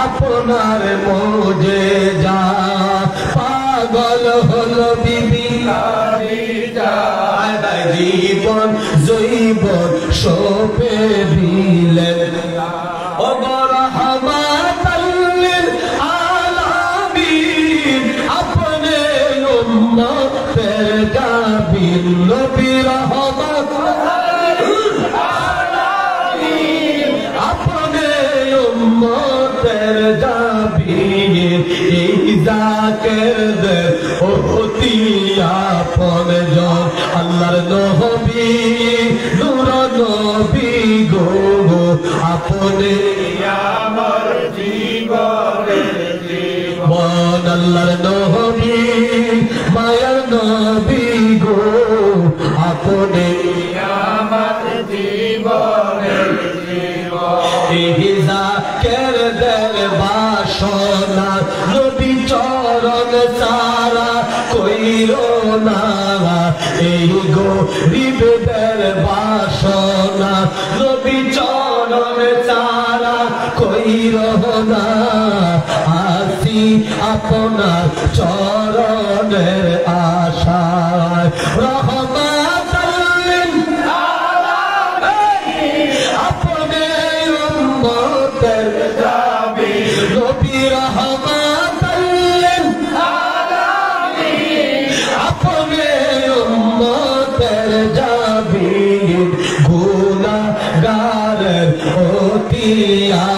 আপনার মুজিজা, পাগল হলো বিবি খাদিজা, জীবন জৈবন সপে দিলেন ও রহমাতুল লিল আলামিন, আপনি উম্মতের জাবির নবী রহমাতুল লিল আলামিন, আপনি উম্মতের জাবির, এই জাকেরদের অতি আপন জন আল্লাহর নবী নূর নবী গো, আপনি আমার জীবনের জীবন। আল্লাহর নবী মায়ার নবী গো, আপনি আমার জীবনের জীবন। এই জাকেরদের বাসনা নবী চরণ সারা কইর না, এই গরিবদের বাসনা নবী চরণ সারা কইর না, আসি আপনার চরণের আশায় রহমাতুল লিল আলামিন, আপনি উম্মতের জাবির নবী রহমাতুল লিল আলামিন, আপনি উম্মতের জাবির, গুনাহগারের অতি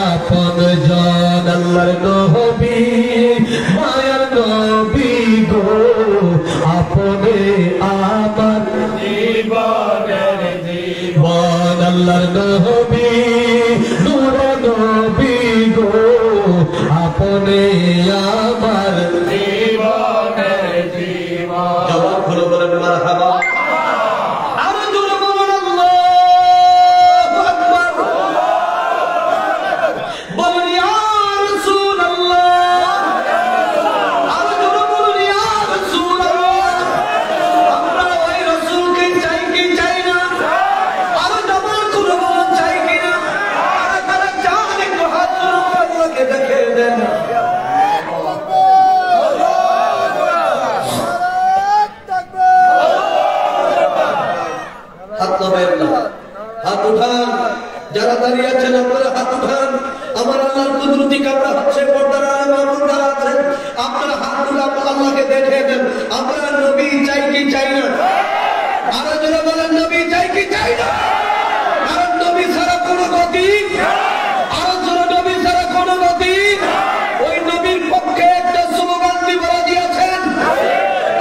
আপন জন আল্লাহর নবী মায়ার নবী গো, আপনি আল্লাহর নবী নূরে নবী গো আপনি আমার জীবনের জীবন জবান খুলে বলেন মারহাবা আরো জোরে বলুন আল্লাহু আকবার বলুন ইয়া রাসূলুল্লাহ আরো জোরে বলুন ইয়া রাসূলুল্লাহ আমরা ওই রাসূলকে চাই কি চাই না আরো জবান খুলে বলুন চাই কি না আর তারা চান একটু হাত তুলে আল্লাহকে দেখে দেন হাত উঠান যারা দাঁড়িয়ে আছেন আপনারা হাত উঠান আমার আল্লাহর কুদরতি কামরা হচ্ছে পর্দার আলেম যারা আছেন আপনারা হাত তুলে আল্লাহকে দেখে দেন আমরা নবী চাই কি চাই না আরো যারা বলেন নবী চাই কি চাই না কারণ নবী ছাড়া কোনো গতি আরো যারা নবী ছাড়া কোনো গতি ওই নবীর পক্ষে একটা স্লোগান দিব রাজি আছেন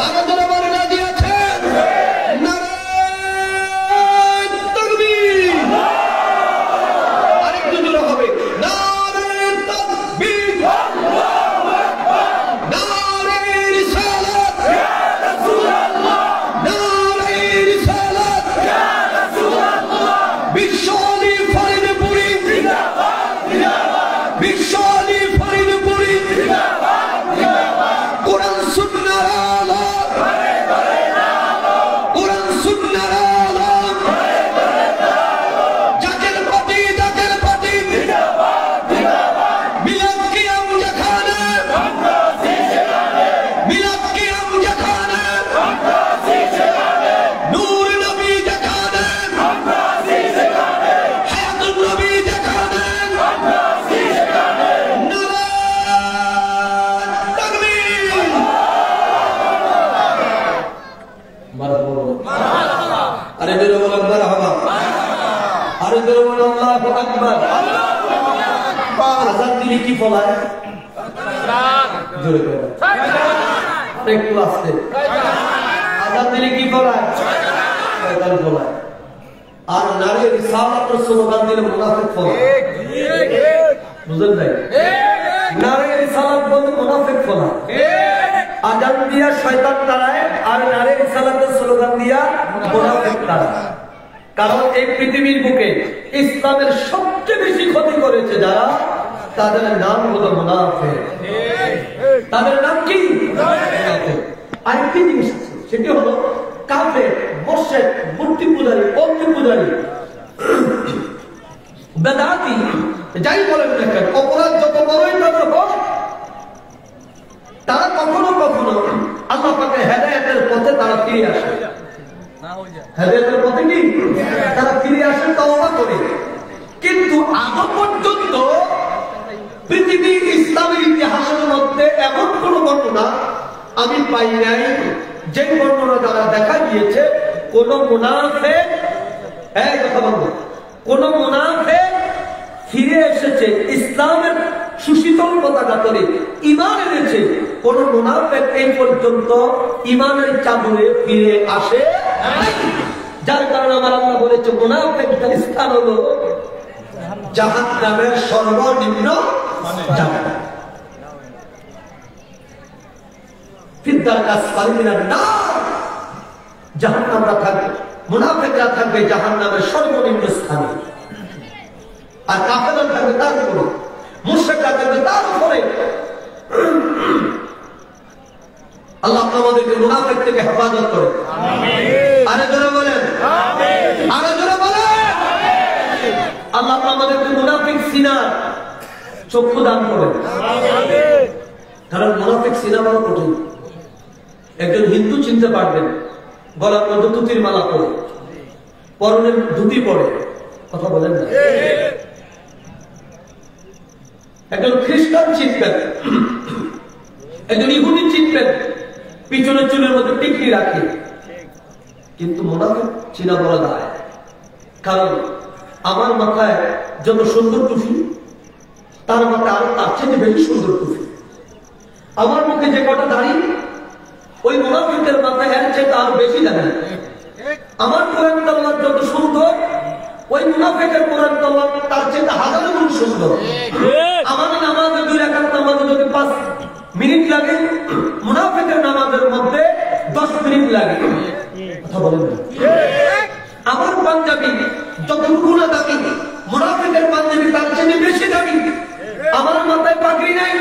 আরো যারা বলেন রাজি আছেন কি ফলায় জোরে করে একটু আসতে আজাদ দিলে কি ফলায় শয়তান ফলায় আর নারীর রিসালাতের স্লোগান দিলে মুনাফিক ফলায় বুঝলেন ভাই নারীর রিসালাত বলতে মুনাফিক ফলায় আজাদ দিয়া শয়তান তাড়ায় আর নারীর রিসালাতের স্লোগান দিয়া মুনাফিক তাড়ায় কারণ এই পৃথিবীর বুকে ইসলামের সবচেয়ে বেশি ক্ষতি করেছে যারা তাদের নাম হলো মুনাফিক তাদের নাম কি আরেকটি জিনিস আছে সেটি হলো কাফের মুশরিক মূর্তি পূজারী অগ্নি পূজারী বেদাতি যাই বলেন না কেন অপরাধ যত বড়ই তাদের হোক তারা কখনো কখনো আল্লাহ পাকের হেদায়েতের পথে তারা ফিরে আসে হেদায়েতের পথে কি তারা ফিরে আসে তওবা করে কিন্তু আজ পর্যন্ত পৃথিবীর ইসলামের ইতিহাসের মধ্যে এমন কোন ঘটনা আমি পাই নাই যে ঘটনা দ্বারা দেখা গিয়েছে কোন মুনাফিক কথা বলবো কোন মুনাফিক ফিরে এসেছে ইসলামের সুশীতল পতাকা ধরে ঈমান এনেছে কোন মুনাফিক এই পর্যন্ত ঈমানের চাদরে ফিরে আসে যার কারণে আমার আল্লাহ বলেছে মুনাফিকদের স্থান হলো জাহান্নামের সর্বনিম্ন জায়গা ফিদ্দার আসফাল মিনান নার জাহান্নামরা থাকবে মুনাফিকরা থাকবে জাহান্নামের সর্বনিম্ন স্থানে আর কাফেররা থাকবে তার উপরে মুশরিকরা থাকবে তার উপরে আল্লাহ আমাদেরকে মুনাফিক থেকে হেফাজত করে আমিন আরে জোরে বলেন আমিন আরে জোরে বলেন আমিন আল্লাহ আমাদেরকে মুনাফিক সিনা চক্ষু দান করেন আমিন কারণ মুনাফিক সিনা বড় কঠিন একজন হিন্দু চিনতে পারবেন গলার মধ্যে তুতির মালা পরে পরনে ধুতি পরে কথা বলেন না একজন খ্রিস্টান চিনবেন একজন ইহুদি চিনবেন পিছনের চুলের মধ্যে টিকলি রাখে কিন্তু মুনাফিক চিনা বলা দায় কারণ আমার মাথায় যত সুন্দর টুপি তার মাথায় আরো তার চেয়ে বেশি সুন্দর টুপি আমার মুখে যে কটা দাড়ি ওই মুনাফিকের মাথায় এর চেয়ে আরো বেশি দাঁড়িয়ে আমার কোরআন তেলাওয়াত যত সুন্দর ওই মুনাফিকের কোরআন তেলাওয়াত তার চেয়ে হাজার গুণ সুন্দর। আমার নামাজে 2 রাকাত নামাজে যদি 5 মিনিট লাগে, মুনাফিকের নামাজের মধ্যে 10 মিনিট লাগে। কথা বলেন না? আমার পাঞ্জাবি যতটুকু না দামি, মুনাফিকের পাঞ্জাবি তার চেয়ে বেশি দামি। আমার মাথায় পাগড়ি নাই,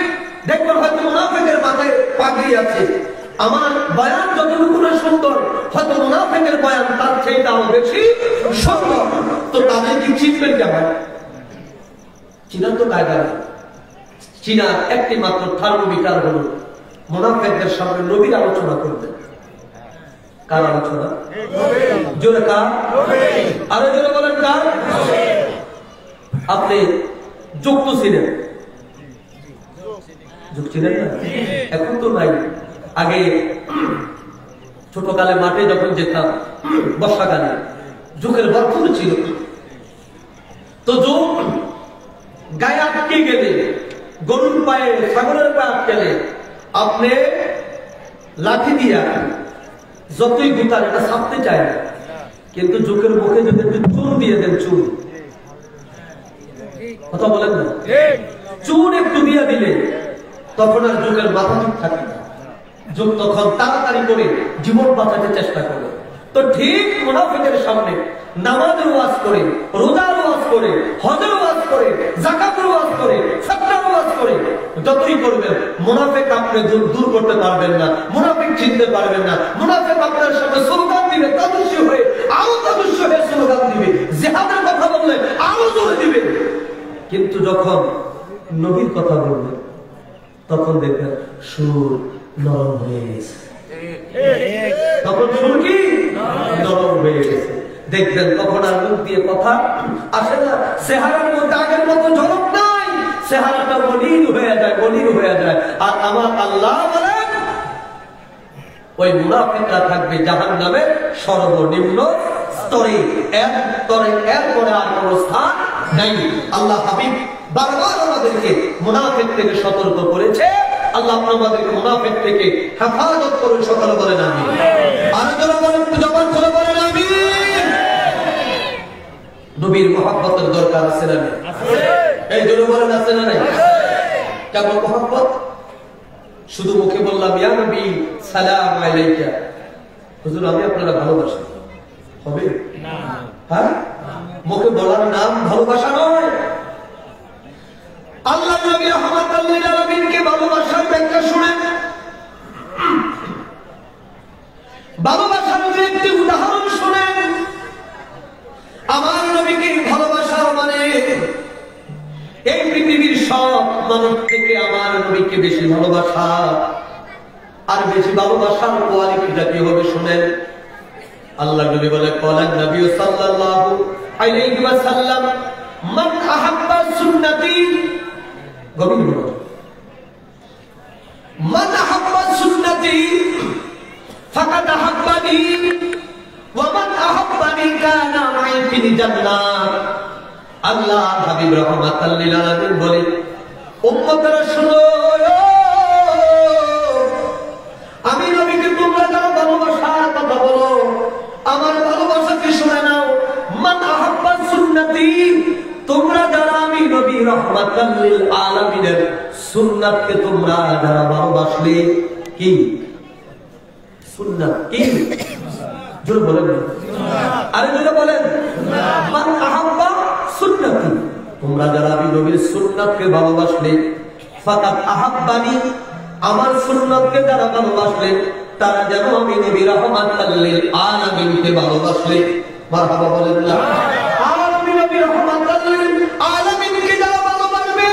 দেখবেন হয়তো মুনাফিকের মাথায় পাগড়ি আছে। আমার বয়ান যতটুকু না সুন্দর, হয়তো মুনাফিকের বয়ান তার চেয়ে তাও বেশি সুন্দর। তো তাদের কি চিনবেন কেমন? চিনার তো কায়দা নেই। চিনার একটি মাত্র থার্মোমিটার হলো মুনাফিকদের সামনে নবীর আলোচনা করবেন। কার আলোচনা? জোরে কার? আরো জোরে বলেন কার? আপনি যুক্ত ছিলেন, যুগ ছিলেন না? এখন তো নাই। আগে ছোটকালে মাঠে যখন যেতাম বর্ষাকালে, যুগের বর্তন ছিল। তো যুগ গায়ে আটকে গেলে, গরুর পায়ে ছাগলের পায়ে আটকেলে আপনি লাঠি দিয়া যতই গুতার এটা ছাপতে চায় না, কিন্তু যুগের মুখে যদি একটু চুন দিয়ে দেন, চুন, কথা বলেন না, চুন একটু দিয়ে দিলে তখন আর যুগের মাথা ঠিক থাকে না। যুগ তখন তাড়াতাড়ি করে জীবন বাঁচাতে চেষ্টা করে। তো ঠিক মুনাফিকের সামনে নামাজের ওয়াজ করে, রোজার ওয়াজ করে, হজের ওয়াজ করে, যাকাতের ওয়াজ করে, সাতটার ওয়াজ করে, যতই করবেন মুনাফিক আপনি দূর করতে পারবেন না, মুনাফিক চিনতে পারবেন না। মুনাফিক আপনার সামনে স্লোগান দিবে, তাদুষ্য হয়ে আরো তাদুষ্য হয়ে স্লোগান দিবে, জিহাদের কথা বললে আরো জোরে দিবে। কিন্তু যখন নবীর কথা বলবেন তখন দেখবেন সুর নরম হয়ে গেছে। তখন সুর কি নরম হয়ে গেছে। দেখবেন তখন আর মুখ দিয়ে কথা আসে না, চেহারার মধ্যে আগের মতো ঝলক নাই, চেহারাটা মলিন হয়ে যায়, মলিন হয়ে যায়। আর আমার আল্লাহ বলেন ওই মুনাফিকরা থাকবে জাহান্নামের সর্বনিম্ন স্তরে, এরপরে আর কোন স্থান নাই। আল্লাহ হাবিব বারবার আমাদেরকে মুনাফিক থেকে সতর্ক করেছে। আল্লাহ আমাদেরকে মুনাফিক থেকে হেফাজত করুন। সকলে বলেন আমিন। আর যারা বলেন জবান খুলে বলেন আমিন। নবীর মহব্বতের দরকার আছে না? এই জন্য বলেন আছে না নাই? কেমন মহব্বত? শুধু মুখে বললাম ইয়া নবী সালাম আলাইকা, হুজুর আমি আপনারা ভালোবাসি, হবে না? হ্যাঁ, মুখে বলার নাম ভালোবাসা নয়। আল্লাহ নবী রাহমাতুল লিল আলামিনকে ভালোবাসার ব্যাখ্যা শুনেন। ভালোবাসার একটি উদাহরণ শুনেন। আমার নবীকে ভালোবাসা মানে এই পৃথিবীর সব মানুষ থেকে আমার নবীকে বেশি ভালোবাসা। আর বেশি ভালোবাসার কোয়ালিটিটা কি হবে শুনেন। আল্লাহ নবী বলে কলেন নবী সাল্লাল্লাহু আলাইহি ওয়াসাল্লাম মান আহাব্বা সুন্নতি, গভীর মনোযোগ, মান আহাব্বা সুন্নতি ফাকাদ আহাব্বানি ওয়া মান আহাব্বানি কানা মাই ফিল জান্নাহ। আল্লাহ হাবিব রাহমাতাল লিল আলামিন বলে উম্মতরা শুনো, আমি নবীকে তোমরা যারা ভালোবাসার কথা বলো আমার ভালোবাসাকে শুনে নাও। মান আহাব্বা সুন্নতি, তোমরা যারা আমি নবী রাহমাতাল লিল আলামিনের সুন্নাতকে তোমরা যারা ভালোবাসলে, কি সুন্নাত কি? জোরে বলেন, আরে জোরে বলেন। মান আহাব্বা সুন্নতি, তোমরা যারা আমি নবীর সুন্নাতকে ভালোবাসলে, ফাকাদ আহাব্বানি, আমার সুন্নাতকে যারা ভালোবাসলে তারা যেন আমি নবী রাহমাতাল লিল আলামিনকে ভালোবাসলে। মারহাবা বলেন না? আর আমি নবী রাহমাতাল লিল আলামিনকে যারা ভালোবাসবে,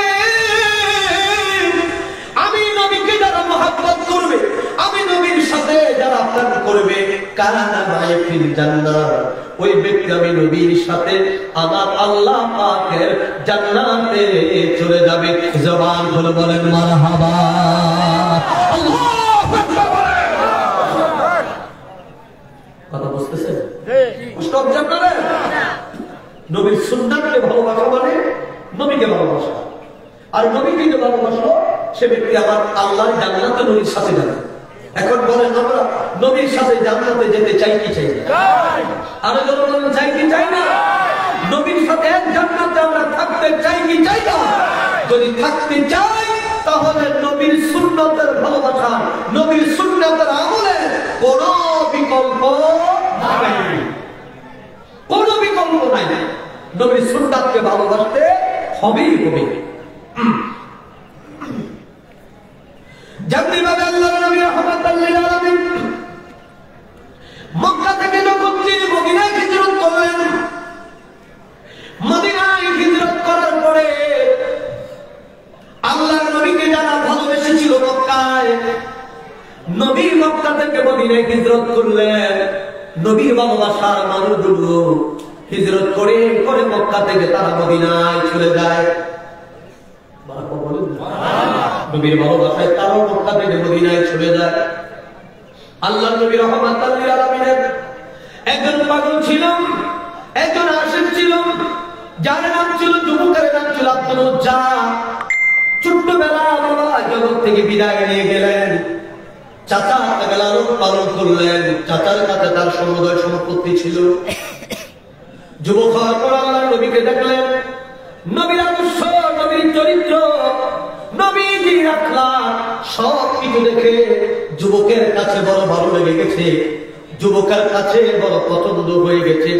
আমি নবীকে যারা মহব্বত করবে, আমি নবীর সাথে যারা প্রেম করবে, কানা মাই ফিল জান্নাহ, ওই ব্যক্তি আমি নবীর সাথে আমার আল্লাহ পাকের জান্নাতে চলে যাবে। জবান খুলে বলেন মারহাবা। আল্লাহু আকবার। কথা বুঝতেছেন? কষ্ট অবজার্ভ করেন। নবীর সুন্নাতকে ভালোবাসা মানে নবীকে ভালোবাসা। আর নবীকে যে ভালোবাসলো সে ব্যক্তি আমার আল্লাহর জান্নাতে নবীর সাথে যাবে। এখন বলেন আমরা নবীর সাথে জান্নাতে যেতে চাই কি চাই না? আর যখন বলেন চাই কি চাই না? নবীর সাথে এক জান্নাতে আমরা থাকতে চাই কি চাই না? যদি থাকতে চাই তাহলে নবীর সুন্নতের ভালোবাসা, নবীর সুন্নতের আমলে কোনো বিকল্প নাই, কোনো বিকল্প নাই। নবীর সুন্নাতকে ভালোবাসতে হবেই হবে। যেমনিভাবে আল্লাহর নবী রাহমাতুল লিল আলামিন মক্কা থেকে যখন তিনি মদিনায় হিজরত করলেন, মদিনায় হিজরত করার পরে আল্লাহর নবীকে যারা ভালোবেসেছিল মক্কায়, নবী মক্কা থেকে মদিনায় হিজরত করলেন। নবীর ভালোবাসার মানুষগুলো হিজরত করে করে মক্কা থেকে তারা মদিনায় চলে যায়। নবীর ভালোবাসায় তারাও মক্কা থেকে মদিনায় চলে যায়। আল্লাহর নবী রাহমাতুল লিল আলামিনের একজন পাগল ছিল, একজন আশিক ছিল, যার নাম ছিল, যুবকের নাম ছিল আব্দুল উজ্জা। ছোট্টবেলা বাবা জগৎ থেকে বিদায় নিয়ে গেলেন, চাচা তাকে লালন পালন করলেন, চাচার কাছে তার সমুদয় সম্পত্তি ছিল। যুবক হওয়ার পর আল্লাহর নবীকে দেখলেন, নবীর আদর্শ, নবীর চরিত্র, নবীজির আখলাক সব কিছু দেখে যুবকের কাছে বড় ভালো লেগে গেছে, যুবকের কাছে বড় পছন্দ হয়ে গেছে।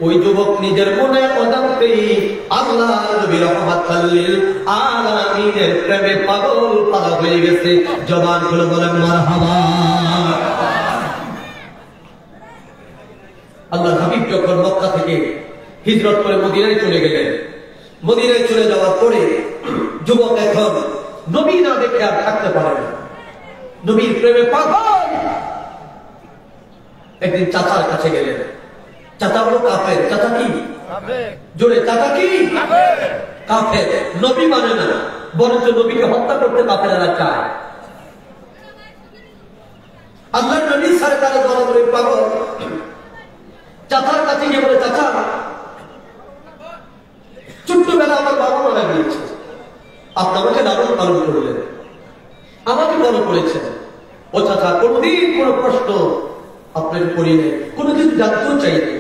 ওই যুবক নিজের মনে অজান্তেই আল্লাহর নবী রাহমাতুল লিল আলামিনের প্রেমে পাগল পাগল হয়ে গেছে। জবান খুলে বলেন মারহাবা। আল্লাহর হাবিব যখন মক্কা থেকে হিজরত করে মদিনায় চলে গেলেন, মদিনায় চলে যাওয়ার পরে যুবক এখন নবী না দেখে আর থাকতে পারে না, নবীর প্রেমে পাগল। একদিন চাচার কাছে গেলেন, চাচা হলো কাফের। চাচা কি? জোরে, চাচা কি? কাফের। নবী মানে না, বরঞ্চ নবীকে হত্যা করতে কাফেররা চায়। আল্লাহর নবী সরকার বরাবরই পাগল। চাচার কাছে গিয়ে বলে, চাচা ছোট্টবেলা আমার বাবা মারা গিয়েছে, আপনি আমাকে লালন পালন করলেন, আমাকে বড় করেছেন। ও চাচা, কোনদিন কোনো প্রশ্ন আপনাকে করি নাই, কোনো কিছু জানতেও চাইনি।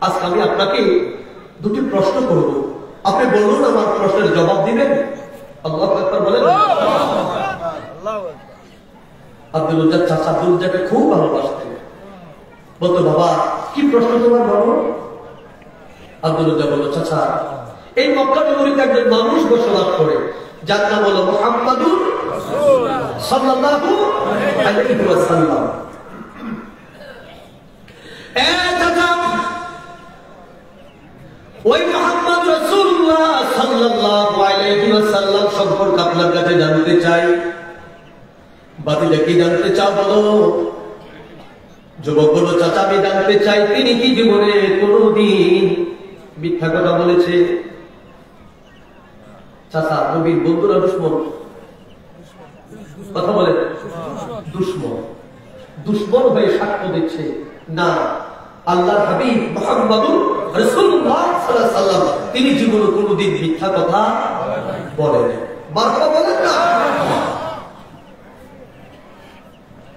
আজকে আমি আপনাকে দুটি প্রশ্ন করব, আপনি বলুন, আমার প্রশ্নের জবাব দিবেন। আল্লাহু আকবার বলেন। আব্দুল উজ্জা চাচা আব্দুল উজ্জাকে খুব ভালোবাসতেন। বলতো, বাবা কি প্রশ্ন তোমার বলো? আব্দুল উজ্জা বলল, চাচা এই মক্কা নগরীতে একজন মানুষ বসবাস করে, যার নাম হলো মুহাম্মাদুর সাল্লাল্লাহু আলাইহি ওয়াসাল্লাম। ওই মুহাম্মদ রাসূলুল্লাহ সাল্লাল্লাহু আলাইহি ওয়াসাল্লাম সম্পর্কে আপনার কাছে জানতে চাই। বাতিজা কি জানতে চাও বলো? যুবক বলল, চাচা আমি জানতে চাই তিনি কি জীবনে কোনদিন মিথ্যা কথা বলেছে? চাচা, নবীর বন্ধুরা দুশমন, কথা বলে দুশমন, দুশমন হয়ে সাক্ষ্য দিচ্ছে না, আল্লাহর হাবিব মুহাম্মাদুর রাসূলুল্লাহ সাল্লাল্লাহু আলাইহি ওয়াসাল্লাম তিনি জীবনে কোনদিন মিথ্যা কথা বলেন। মারহাবা বলেন না।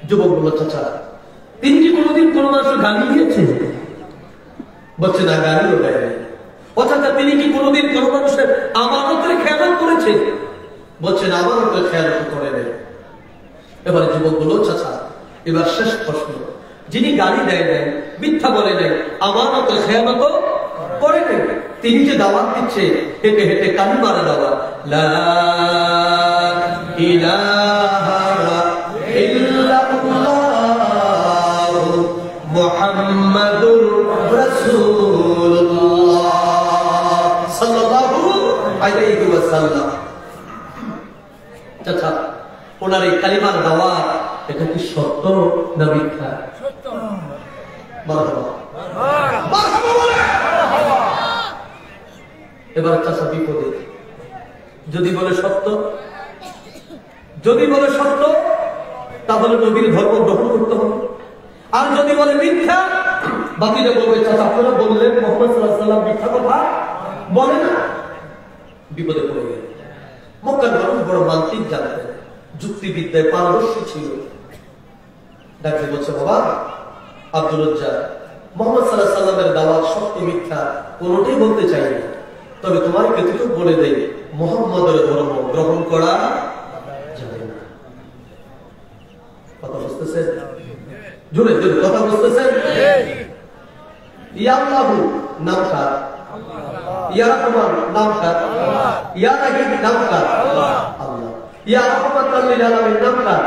যুবক বলল, চাচা তিনি কি কোনদিন কোনো মানুষের গালি দিয়েছে? বলছে না, গালিও দেয়। ও চাচা, তিনি কি কোনদিন কোনো মানুষের আমানতের খেয়ানত করেছে? বলছে না, আমানতের খেয়ানত করে নেই। এবারে যুবক বলল, চাচা এবার শেষ প্রশ্ন, যিনি গালি দেয় নাই, মিথ্যা বলে নাই, আমানতের খেয়ানত করে নেই, তিনি যে দাওয়াত দিচ্ছে হেঁটে হেঁটে কালিমার দাওয়াত, লা ইলাহা ইল্লাল্লাহ মুহাম্মাদুর রাসূলুল্লাহ সাল্লাল্লাহু আলাইহি ওয়াসাল্লাম। চাচা, ওনার এই কালিমার দাওয়াত এটা কি সত্য না মিথ্যা? সত্য। মারহাবা, মারহাবা বলে। এবার চাচা বিপদে। যদি বলে সত্য, যদি বলে সত্য তাহলে নবীর ধর্ম গ্রহণ করতে হবে। আর যদি বলে মিথ্যা, বাকিরা বলবে, চাচা আপনারা বললেন মুহাম্মদ সাল্লাল্লাহু আলাইহি ওয়াসাল্লাম মিথ্যা কথা বলে না। বিপদে পড়ে গেল। মক্কার মানুষ বড় মান্তিক জানতেন, যুক্তিবিদ্যায় পারদর্শী ছিল। ডাকতে বলছে, বাবা আব্দুল উজ্জা মুহাম্মদ সাল্লাল্লাহু আলাইহি ওয়াসাল্লামের দাওয়াত সত্য মিথ্যা কোনোটাই বলতে চাই না, তবে তোমার ক্ষেত্রে বলে দেই মুহাম্মদের ধর্ম গ্রহণ করা যাবে না। কথা বুঝতেছেন? জোরে জোরে কথা বুঝতেছেন? ইয়া আল্লাহু নাম কার? ইয়া রহমান নাম কার? ইয়া রাহিম নাম কার? আল্লাহ। ইয়া রাহমাতাল লিল আলামিন নাম কার?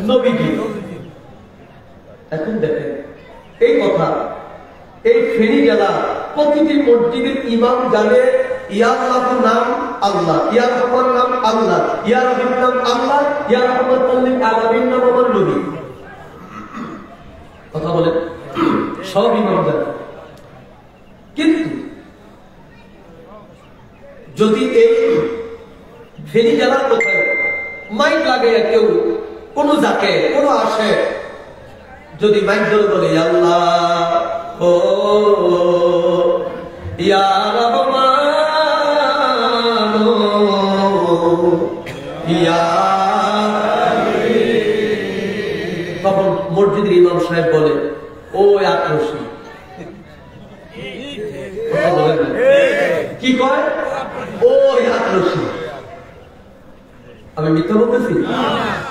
নবীজি। এখন দেখেন এই কথা এই ফেনী জেলা প্রতিটি মসজিদের ইমাম জানে ইয়া আল্লাহু নাম আল্লাহ, ইয়া রহমান নাম আল্লাহ, ইয়া রাহিম নাম আল্লাহ, ইয়া রাহমাতাল লিল আলামিন নাম আমার নবী। কথা বলেন, সব ইমাম জানে। কিন্তু যদি এই ফেনী জেলার কোথায় মাইক লাগে কেউ কোন যাকে কোন আসে, যদি মাইক ধরে বলে আল্লাহ ও ইয়া রহমান ইয়া, তখন মসজিদের ইমাম সাহেব বলে ও আক্রোশী। কি কয়? ও আক্রোশী। আমি মিথ্যা বলতেছি?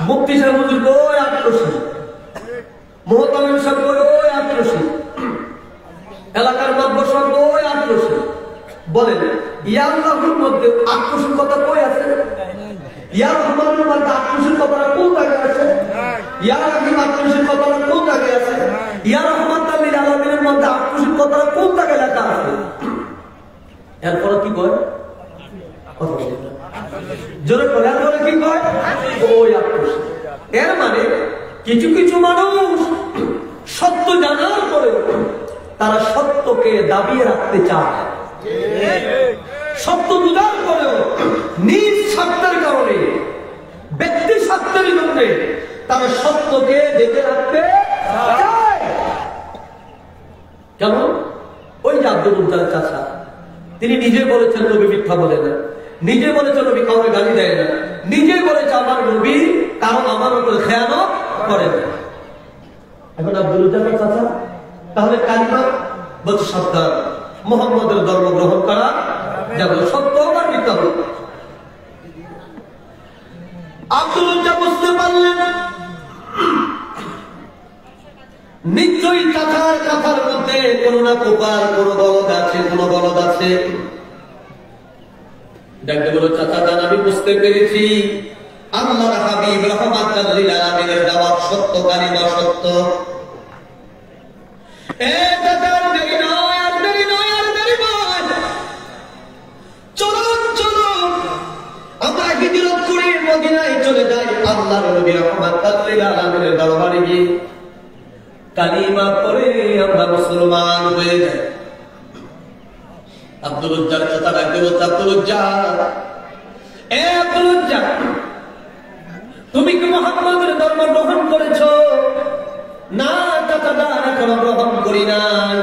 মুফতি সাহেব হুজুর ওই আক্রোশী, মুহতামিম সাহেব ওই আক্রোশী, এলাকার মাতবর সাহেব ওই আক্রোশী। বলেন ইয়া আল্লাহর মধ্যে আক্রোশের কথা কই আছে? ইয়া রহমানের মধ্যে আক্রোশের কথাটা কোন জায়গায় আছে? ইয়া রাহিম আক্রোশের কথাটা কোন জায়গায় আছে? ইয়া রহমাতাল লিল আলামিনের মধ্যে আক্রোশের কথাটা কোন জায়গায় লেখা আছে? এরপর কি কয়? জোরে বলে এরপরে কি কয়? ওই আক্রোশ। এর মানে কিছু কিছু মানুষ সত্য জানার পরে তারা সত্যকে দাবিয়ে রাখতে চায়, সত্য বুঝার পরেও নিজ স্বার্থের কারণে ব্যক্তি স্বার্থের জন্য তারা সত্যকে দেখে রাখতে চায়। কেমন? ওই যে আব্দুল উজ্জার চাচা, তিনি নিজে বলেছেন নবী মিথ্যা বলে না, নিজে বলেছে নবী কাউকে গালি দেয় না, নিজে বলেছে আমার নবী কারণ আমার উপরে খেয়ানত করে না। এখন আব্দুল উজ্জার চাচা তাহলে কালিমা বলছে সাবধান, মুহাম্মদের ধর্ম গ্রহণ করা যাবে, সত্য হোক আর মিথ্যা হোক। আব্দুল উজ্জা বুঝতে পারলেন নিশ্চয়ই চাচার কথার মধ্যে কোনো না প্রকার কোনো গলদ আছে, কোনো গলদ আছে। দেখতে বলো চাচা জান, আমি বুঝতে পেরেছি আল্লাহর হাবিব রাহমাতাল লিল আলামিনের দাওয়াত সত্য, কালিমা সত্য। এ চাচা দেরি নয়, আর দেরি নয়, আর দেরি নয়, চলো চলো আমরা হিজরত করে মদিনায় চলে যাই, আল্লাহর নবী রাহমাতাল লিল আলামিনের দরবারে গিয়ে কালিমা পড়ে আমরা মুসলমান হয়ে যাই। আব্দুল উজ্জার কথা ডাকতে বলছে, আব্দুল উজ্জা, এ আব্দুল উজ্জা, তুমি কি মুহাম্মদের ধর্ম গ্রহণ করেছো? না চাচা যান, এখনো গ্রহণ করি নাই,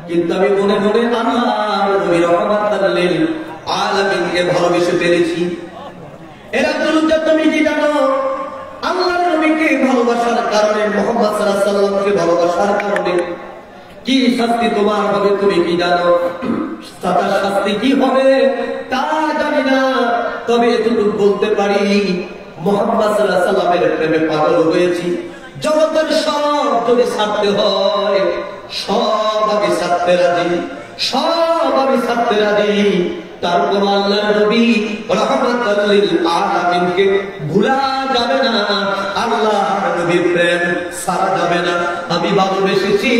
কিন্তু আমি মনে মনে আল্লাহর নবী রাহমাতাল লিল আলামিনকে ভালোবেসে ফেলেছি। এর আব্দুল উজ্জা, তুমি কি জানো আল্লাহর নবীকে ভালোবাসার কারণে, মুহাম্মদ সাল্লাল্লাহু আলাইহি ওয়াসাল্লামকে ভালোবাসার কারণে কি শাস্তি তোমার হবে তুমি কি জানো? তার শাস্তি কি হবে তা জানি না, তবে এতটুকু বলতে পারি মুহাম্মদ সাল্লাল্লাহু আলাইহি ওয়াসাল্লামের প্রেমে পাগল হয়েছি। জগতের সব যদি ছাড়তে হয় সব আমি ছাড়তে রাজি, সব আমি ছাড়তে রাজি, তারপর আল্লাহর নবী রাহমাতাল লিল আলামিনকে ভুলা যাবে না, আল্লাহর নবীর প্রেম সারা যাবে না। আমি ভালোবেসেছি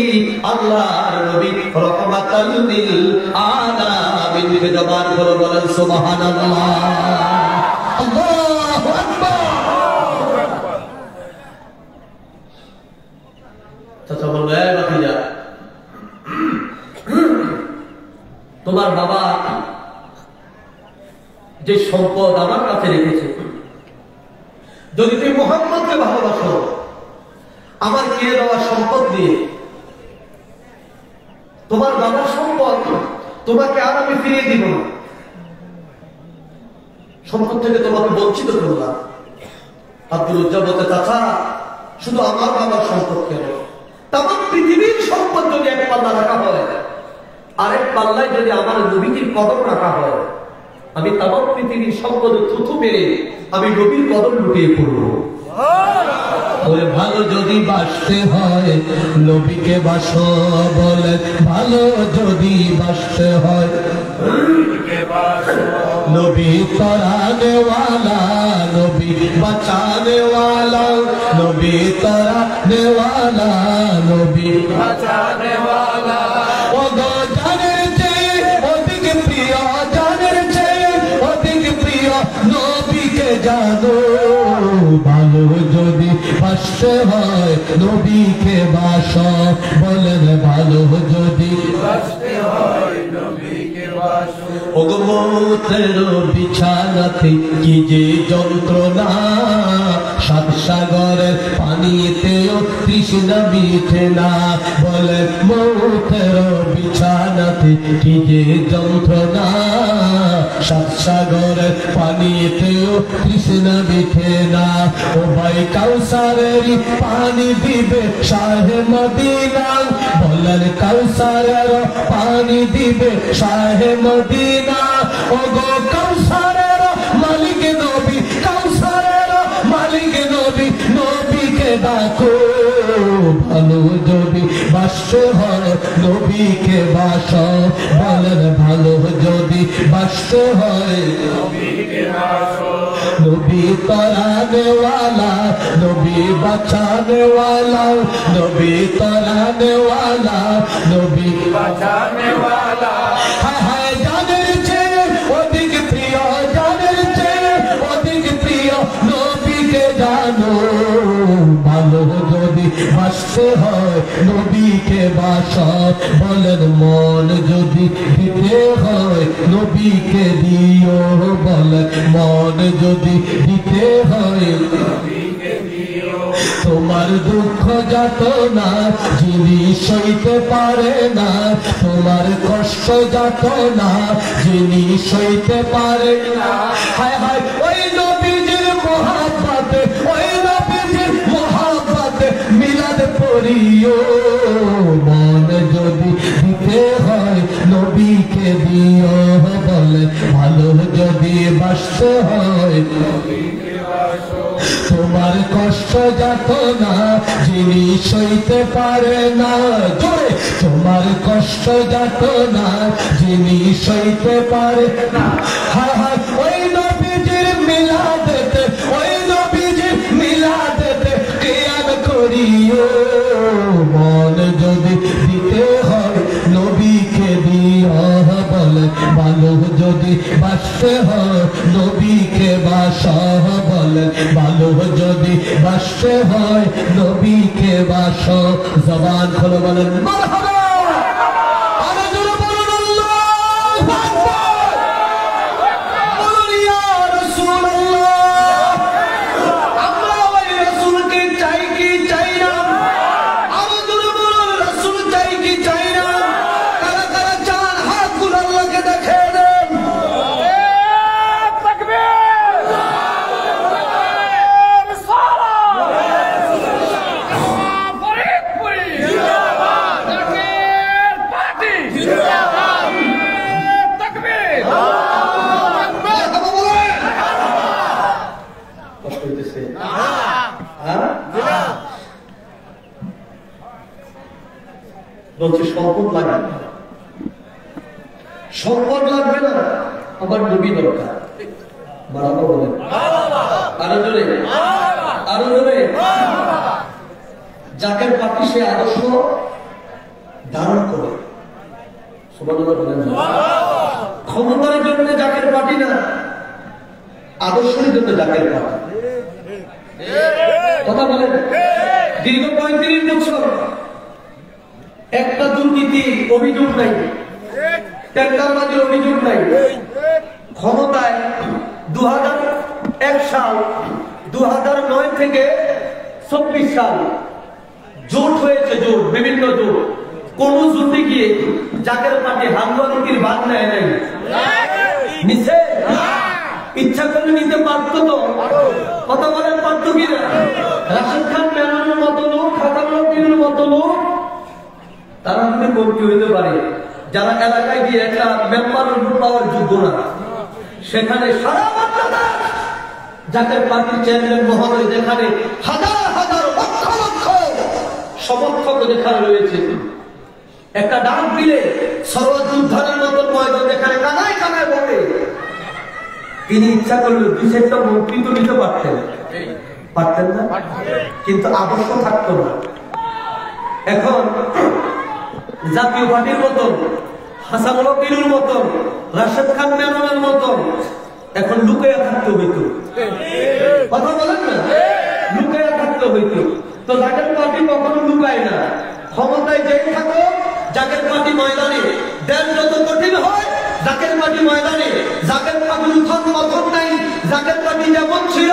আল্লাহর নবী রাহমাতাল লিল আলামিনকে। জবান করে বলেন সুবহানাল্লাহ, আল্লাহু আকবার। চাচা বলবে, ভাতিজা, তোমার বাবা যে সম্পদ আমার কাছে রেখেছে, যদি তুমি মুহাম্মদকে ভালোবাসো আমার কে দেওয়া সম্পদ দিয়ে, তোমার বাবার সম্পদ তোমাকে আর আমি ফিরিয়ে দিব না, সম্পদ থেকে তোমাকে বঞ্চিত করব না। আব্দুল উজ্জা বলতে, চাচা শুধু আমার বাবার সম্পদ কেন, তামাম পৃথিবীর সম্পদ সম্পদ যদি এক পাল্লা রাখা হয়, আরেক পাল্লায় যদি আমার নবীজির কদম রাখা হয়, আমি তামাম পৃথিবীর সম্পদ থুথু মেরে আমি নবীর কদম লুটিয়ে পড়বো। ওরে ভালো যদি বাসতে হয় নবীকে বাসো বলে, ভালো যদি বাসতে হয় নবী তরানেওয়ালা, নবী বাঁচানেওয়ালা, নবী তরানেওয়ালা, নবী বাঁচানেওয়ালা। ও গো জানের চেয়ে অধিক প্রিয়, জানের চেয়ে অধিক প্রিয় নবীকে জানো। ভালো যদি বাসতে হয় নবীকে বাসো বলেন, ভালো যদি বাসতে হয় নবীকে বাসো। ওগো মৌতের বিছানাতে কি যে যন্ত্রণা, সাত সাগরের পানিতেও তৃষ্ণা মিটে না। বলেন মৌতের বিছানাতে কি যে যন্ত্রণা, সাত সাগরের পানিতেও তৃষ্ণা মিটে না। ও ভাই কাউসারের পানি দিবে শাহে মদিনা, বলেন কাউসারের পানি দিবে শাহে মদিনা। ও গো কাউসারের মালিক নবী, কাউসারের মালিক নবী, নবীকে ডাকো। ভালো যদি বাসতে হয় নবীকে বাসো বলেন, ভালো যদি বাসতে হয় নবীকে বাসো। নবী তরানেওয়ালা, নবী বাঁচানেওয়ালা, নবী তরানেওয়ালা, নবী বাঁচানেওয়ালা। হায় হায় জানের চেয়ে অধিক প্রিয়, জানের চেয়ে অধিক প্রিয় নবীকে জানো। ভালো যদি বাসতে হয় নবীকে বাসো বলেন, মন যদি দিতে হয় নবীকে দিও বলেন, মন যদি দিতে হয় নবীকে দিও। তোমার দুঃখ যাতনা যিনি সইতে পারে না, তোমার কষ্ট যাতনা যিনি সইতে পারে না। হায় হায় ওই নবীজির মহব্বতে, ওই নবীজির মহব্বতে মিলাদ পড়িও। মন যদি দিতে হয় নবীকে দিও বলে, ভালো যদি বাসতে হয় নবীকে বাসো। তোমার কষ্ট যাতনা যিনি সইতে পারে না, জোরে তোমার কষ্ট যাতনা যিনি সইতে পারে না। হায় হায় ওই নবীজির মিলাদেতে, ওই নবীজির মিলাদেতে কিয়াম করিও। মন যদি দিতে হয় নবীকে দিও বলে, ভালো যদি বাসতে হয় নবীকে বাসো বলে, ভালো যদি বাসতে হয় নবীকে বাসো। জবান খোলো বলেন মারহাবা। আরো জোরে বলুন আল্লাহু আকবার। বলুন ইয়া রাসূলুল্লাহ। আমরা ওই রাসূলকে চাই কি চাই না? আরো জোরে বলুন রাসূল চাই কি চাই না? কারা কারা চান হাতগুলো আল্লাহকে দেখিয়ে দেন। বলছে সম্পদ লাগবে না, সম্পদ লাগবে না, আমার নবী দরকার। মারাবা বলেন আরো জোরে, আরো জোরে। জাকের পার্টি সে আদর্শ ধারণ করে, সুবহানাল্লাহ বলেন। ক্ষমতার জন্য জাকের পার্টি না, আদর্শের জন্য জাকের পার্টি। কথা বলেন। দীর্ঘ 35 বছর একটা দুর্নীতি অভিযোগ নাই, টেন্ডারবাজির অভিযোগ নাই। ক্ষমতায় 2001 সাল, 2009 থেকে 24 সাল জোট হয়েছে, জোট, বিভিন্ন জোট। কোন জোটে গিয়ে জাকের পার্টি হামলার ভাগ নেয় নাই, নিচে ইচ্ছা করে নিতে পারতো তো। কথা বলেন পারতো কিনা? রাশেদ খান মেননের মতো লোক, খাতার মতো লোক তারা যদি মন্ত্রী হইতে পারে, যারা এলাকায় গিয়ে একটা মেম্বার পাওয়ার যোগ্য না, সেখানে সারা বাংলাদেশ জাতীয় পার্টির চেয়ারম্যান মহোদয়, যেখানে হাজার হাজার লক্ষ লক্ষ সমর্থক যেখানে রয়েছে, একটা ডাক দিলে সর্বযুদ্ধের মতন ময়দান যেখানে কানায় কানায় বলে, তিনি ইচ্ছা করলে দুই চারটা মন্ত্রী তো নিতে পারতেন, পারতেন না, কিন্তু আদর্শ থাকতো না। এখন জাতীয় পার্টির মতন, হাসানুল হকের মতন, রাশেদ খান মেননের মতন এখন লুকাইয়া থাকতে হইতো, কথা বলেন না, লুকাইয়া থাকতে হইতো। তো জাকের পার্টি কখনো লুকায় না, ক্ষমতায় যেই থাকো জাকের পার্টি ময়দানে দেশ যত কঠিন হয়, জাকের পার্টি ময়দানে জাকের পার্টির উত্থান পতন নাই, জাকের পার্টি যেমন ছিল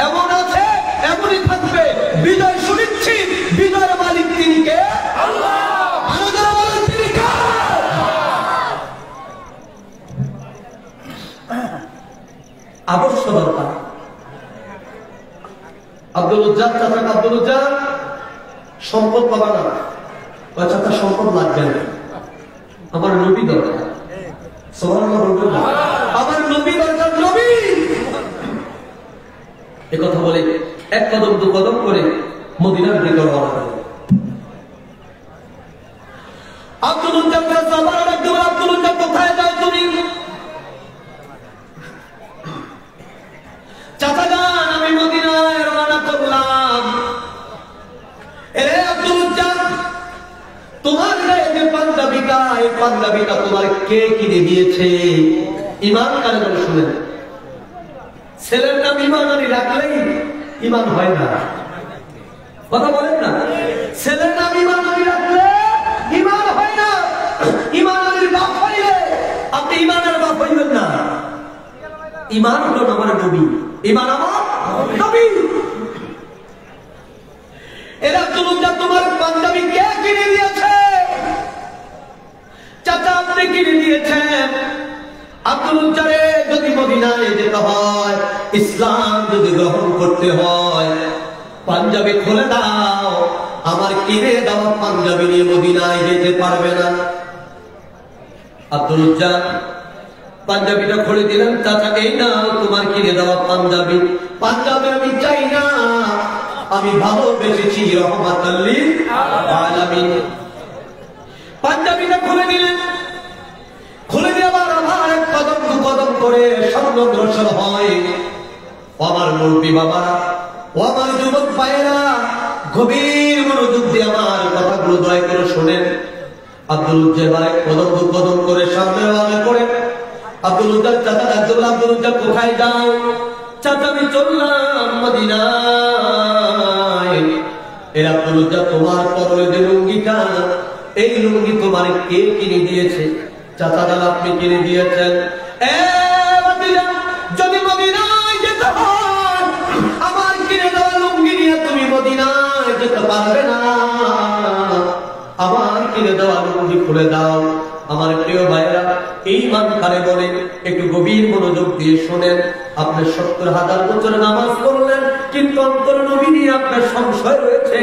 এমন আছে, এমনই থাকবে। বিজয় সুনিশ্চিত, বিজয়ের মালিক তিনি কে? আল্লাহ। আদর্শ দরকার। আব্দুল উজ্জাদ চাচা, আব্দুল উজ্জাদ সম্পদ পাবা না, চাচা সম্পদ লাগবে না, আমার নবী দরকার, আমার নবী দরকার, নবী। এ কথা বলে এক কদম দু কদম করে মদিনার দিকে রওনা হলেন। আব্দুল উজ্জাদ চাচা আবার একদম, আব্দুল উজ্জাদ কোথায় যাও তুমি? চাচা যান, আমি মদিনায় রওনা করলাম। এরে আব্দুল উজ্জাদ, তোমার গায়ে যে পাঞ্জাবিটা, এই পাঞ্জাবিটা তোমার কে কিনে দিয়েছে? ইমান কারে বলে শুনেন, ছেলের নাম ইমান আলী রাখলেই ইমান হয় না, কথা বলেন না, ছেলের নাম ইমান আলী রাখলে ইমান হয় না। ইমান আলীর বাপ হইলে আপনি ইমানের বাপ হইবেন না। ইমান হলো আমার নবী, ইমান আমার নবী। এরা চলুন, তোমার পাঞ্জাবি কে কিনে দিয়েছে? চাচা আপনি কিনে দিয়েছেন। আব্দুল উজ্জারে যদি মদিনায় যেতে হয়, ইসলাম যদি গ্রহণ করতে হয়, পাঞ্জাবি খুলে দাও, আমার কিনে দেওয়া পাঞ্জাবি নিয়ে মদিনায় যেতে পারবে না। আব্দুল উজ্জার পাঞ্জাবিটা খুলে দিলেন, চাচা এই না তোমার কিনে দেওয়া পাঞ্জাবি, পাঞ্জাবি আমি চাই না, আমি ভালোবেসেছি রহমাতাল লিল আলামিন। পাঞ্জাবিটা খুলে দিলেন, খুলে দিয়ে আবার এক কদম দু কদম করে সামনে অগ্রসর হয়। আমার মুরব্বী বাবা, ও আমার যুবক ভাইয়েরা, গভীর মনোযোগ দিয়ে আমার কথাগুলো দয়া করে শোনেন। আব্দুল উজ্জার ভাই কদম দু কদম করে সামনে রওনা করে। আব্দুল উজ্জার চাচা ডাকতে বলে, আব্দুল উজ্জার কোথায় যাও? চাচা আমি চললাম মদিনায়। এর আব্দুল উজ্জার তোমার পরনে যে লুঙ্গিটা, এই লুঙ্গি তোমার কে কিনে দিয়েছে? চাচা জান আপনি কিনে দিয়েছেন। যদি মদিনায় যেতে হয়, আমার কিনে দেওয়া লুঙ্গি নিয়ে তুমি মদিনায় যেতে পারবে না, আমার কিনে দেওয়া লুঙ্গি খুলে দাও। আমার প্রিয় ভাইরা, এই মান কারে বলে একটু গভীর মনোযোগ দিয়ে শোনেন। আপনি 70,000 বছর নামাজ পড়লেন, কিন্তু অন্তর নবী নিয়ে আপনার সংশয় রয়েছে।